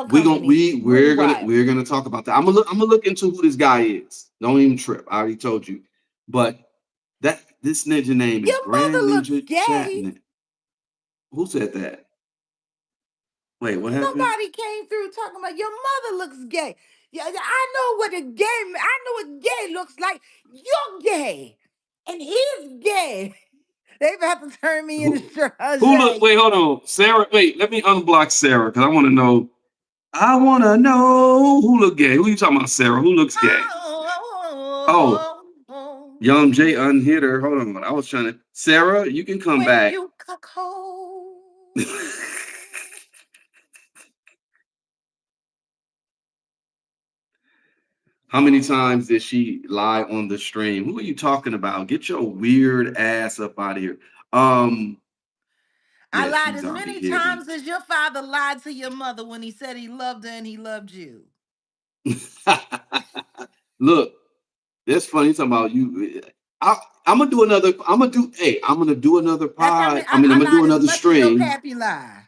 we gonna
companies. It's really wild.
we're gonna talk about that. I'm gonna look into who this guy is. Don't even trip. I already told you. But that this ninja name is
Your
Grand
mother looks
Ninja Chat.
gay.
Who said that? Wait, what happened?
Somebody came through talking about your mother looks gay. Yeah, I know what a gay. I know what gay looks like. You're gay, and he's gay. They about to turn me into
Who who look?
Strage.
Wait, hold on, Sarah. Wait, let me unblock Sarah because I want to know. I want to know who look gay. Who you talking about, Sarah? Who looks gay? Oh, Young J unhit her. Hold on, I was trying to. Sarah, you can come
When
back.
you cuckold.
How many times did she lie on the stream? Who are you talking about? Get your weird ass up out of here. Um,
I
yeah,
lied
she's
as
already
many
hidden.
times as your father lied to your mother when he said he loved her and he loved you.
Look, that's funny. Talking about you. I'm gonna do another. I'm gonna do. Hey, I'm gonna do another
That's
pod. I mean, I'm
I
gonna do
lied as
another
much as your
stream.
pappy lied.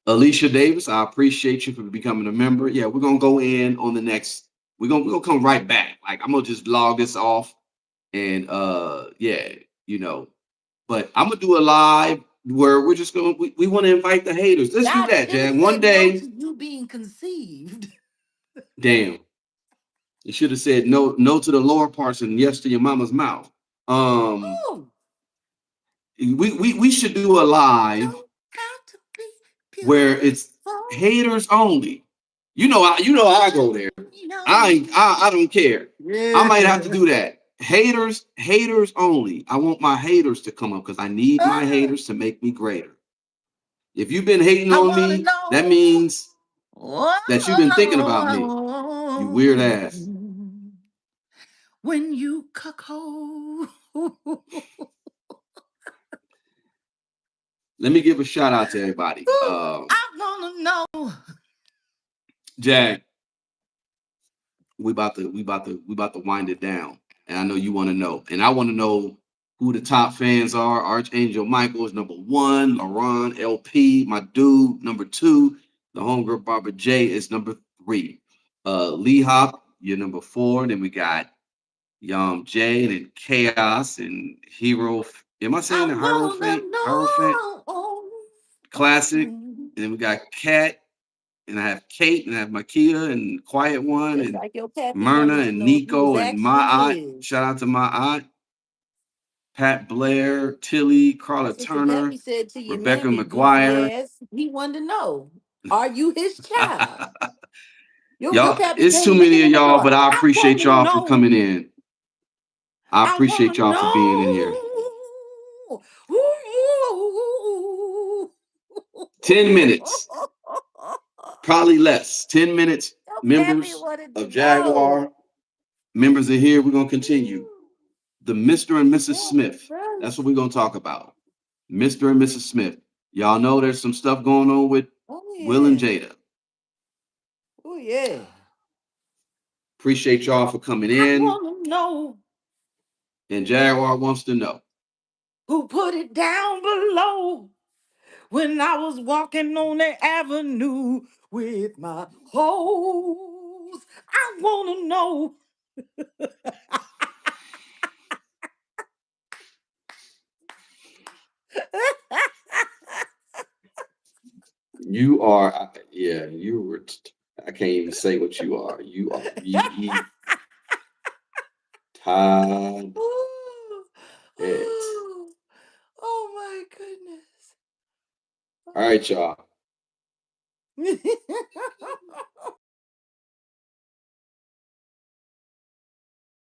Alicia Davis, I appreciate you for becoming a member. Yeah, we're gonna go in on the next. We're gonna come right back. Like I'm gonna just log this off and yeah, you know. But I'm gonna do a live where we're just gonna we want to invite the haters. Let's do
God
that,
should have
Jan. One
said no to
day,
you being conceived.
damn, you should have said no to the lower parts and yes to your mama's mouth. Um,
Ooh,
we should do a live
don't have to be
where it's
beautiful.
haters only. You know I go there. I don't care. I might have to
Yeah.
do that. Haters only. I want my haters to come up because I need my
Ah,
haters to make me greater. If you've been hating
I
on
want to
me, that
know.
means that you've been thinking about me. You weird ass.
When you cuckold.
Let me give a shout out to everybody.
I want to know.
Jag, we about to wind it down. And I know you want to know. And I want to know who the top fans are. Archangel Michael is number one. LaRon LP, my dude, number two. The homegirl Barbara J is number three. Lee Hop, you're number four. Then we got Jay and then Chaos and Hero. Am I saying
I
the
want
Hierophant Classic?
to
And then we got Kat, and I have Kate, and I have Makia, and Quiet One,
just
and
like your pappy
Myrna,
wanted to
and
know who
Nico, and my
actually
aunt.
is.
Shout out to my aunt, Pat Blair, Tilly, Carla
Sister Pappy
Turner,
said to your
Rebecca
mammy, goofy
McGuire.
ass, he wanted to know, are you his child? Your
Y'all,
pappy
it's too
came
many
licking
of
in the
y'all,
door.
but I
I want
appreciate
to
y'all for coming
know.
in. I
I want
appreciate
to
y'all for being in here.
know. Ooh.
10 minutes, probably less. 10 minutes.
Your pappy
Members
wanted to
of
know.
Jaguar, members are here. We're going to continue.
Ooh.
The Mr. and Mrs.
Yeah,
Smith. That's
brothers.
what we're going to talk about. Mr. and Mrs. Smith. Y'all know there's some stuff going on with
Oh
Will and
yeah.
Jada.
Oh yeah.
Appreciate y'all for coming
I
in.
want to know
And Jaguar wants to know.
who put it down below when I was walking on the avenue with my hoes. I want to know.
You are, yeah, you were. I can't even say what you are. You are VE Todd
Oh,
it.
oh my goodness.
All right, y'all.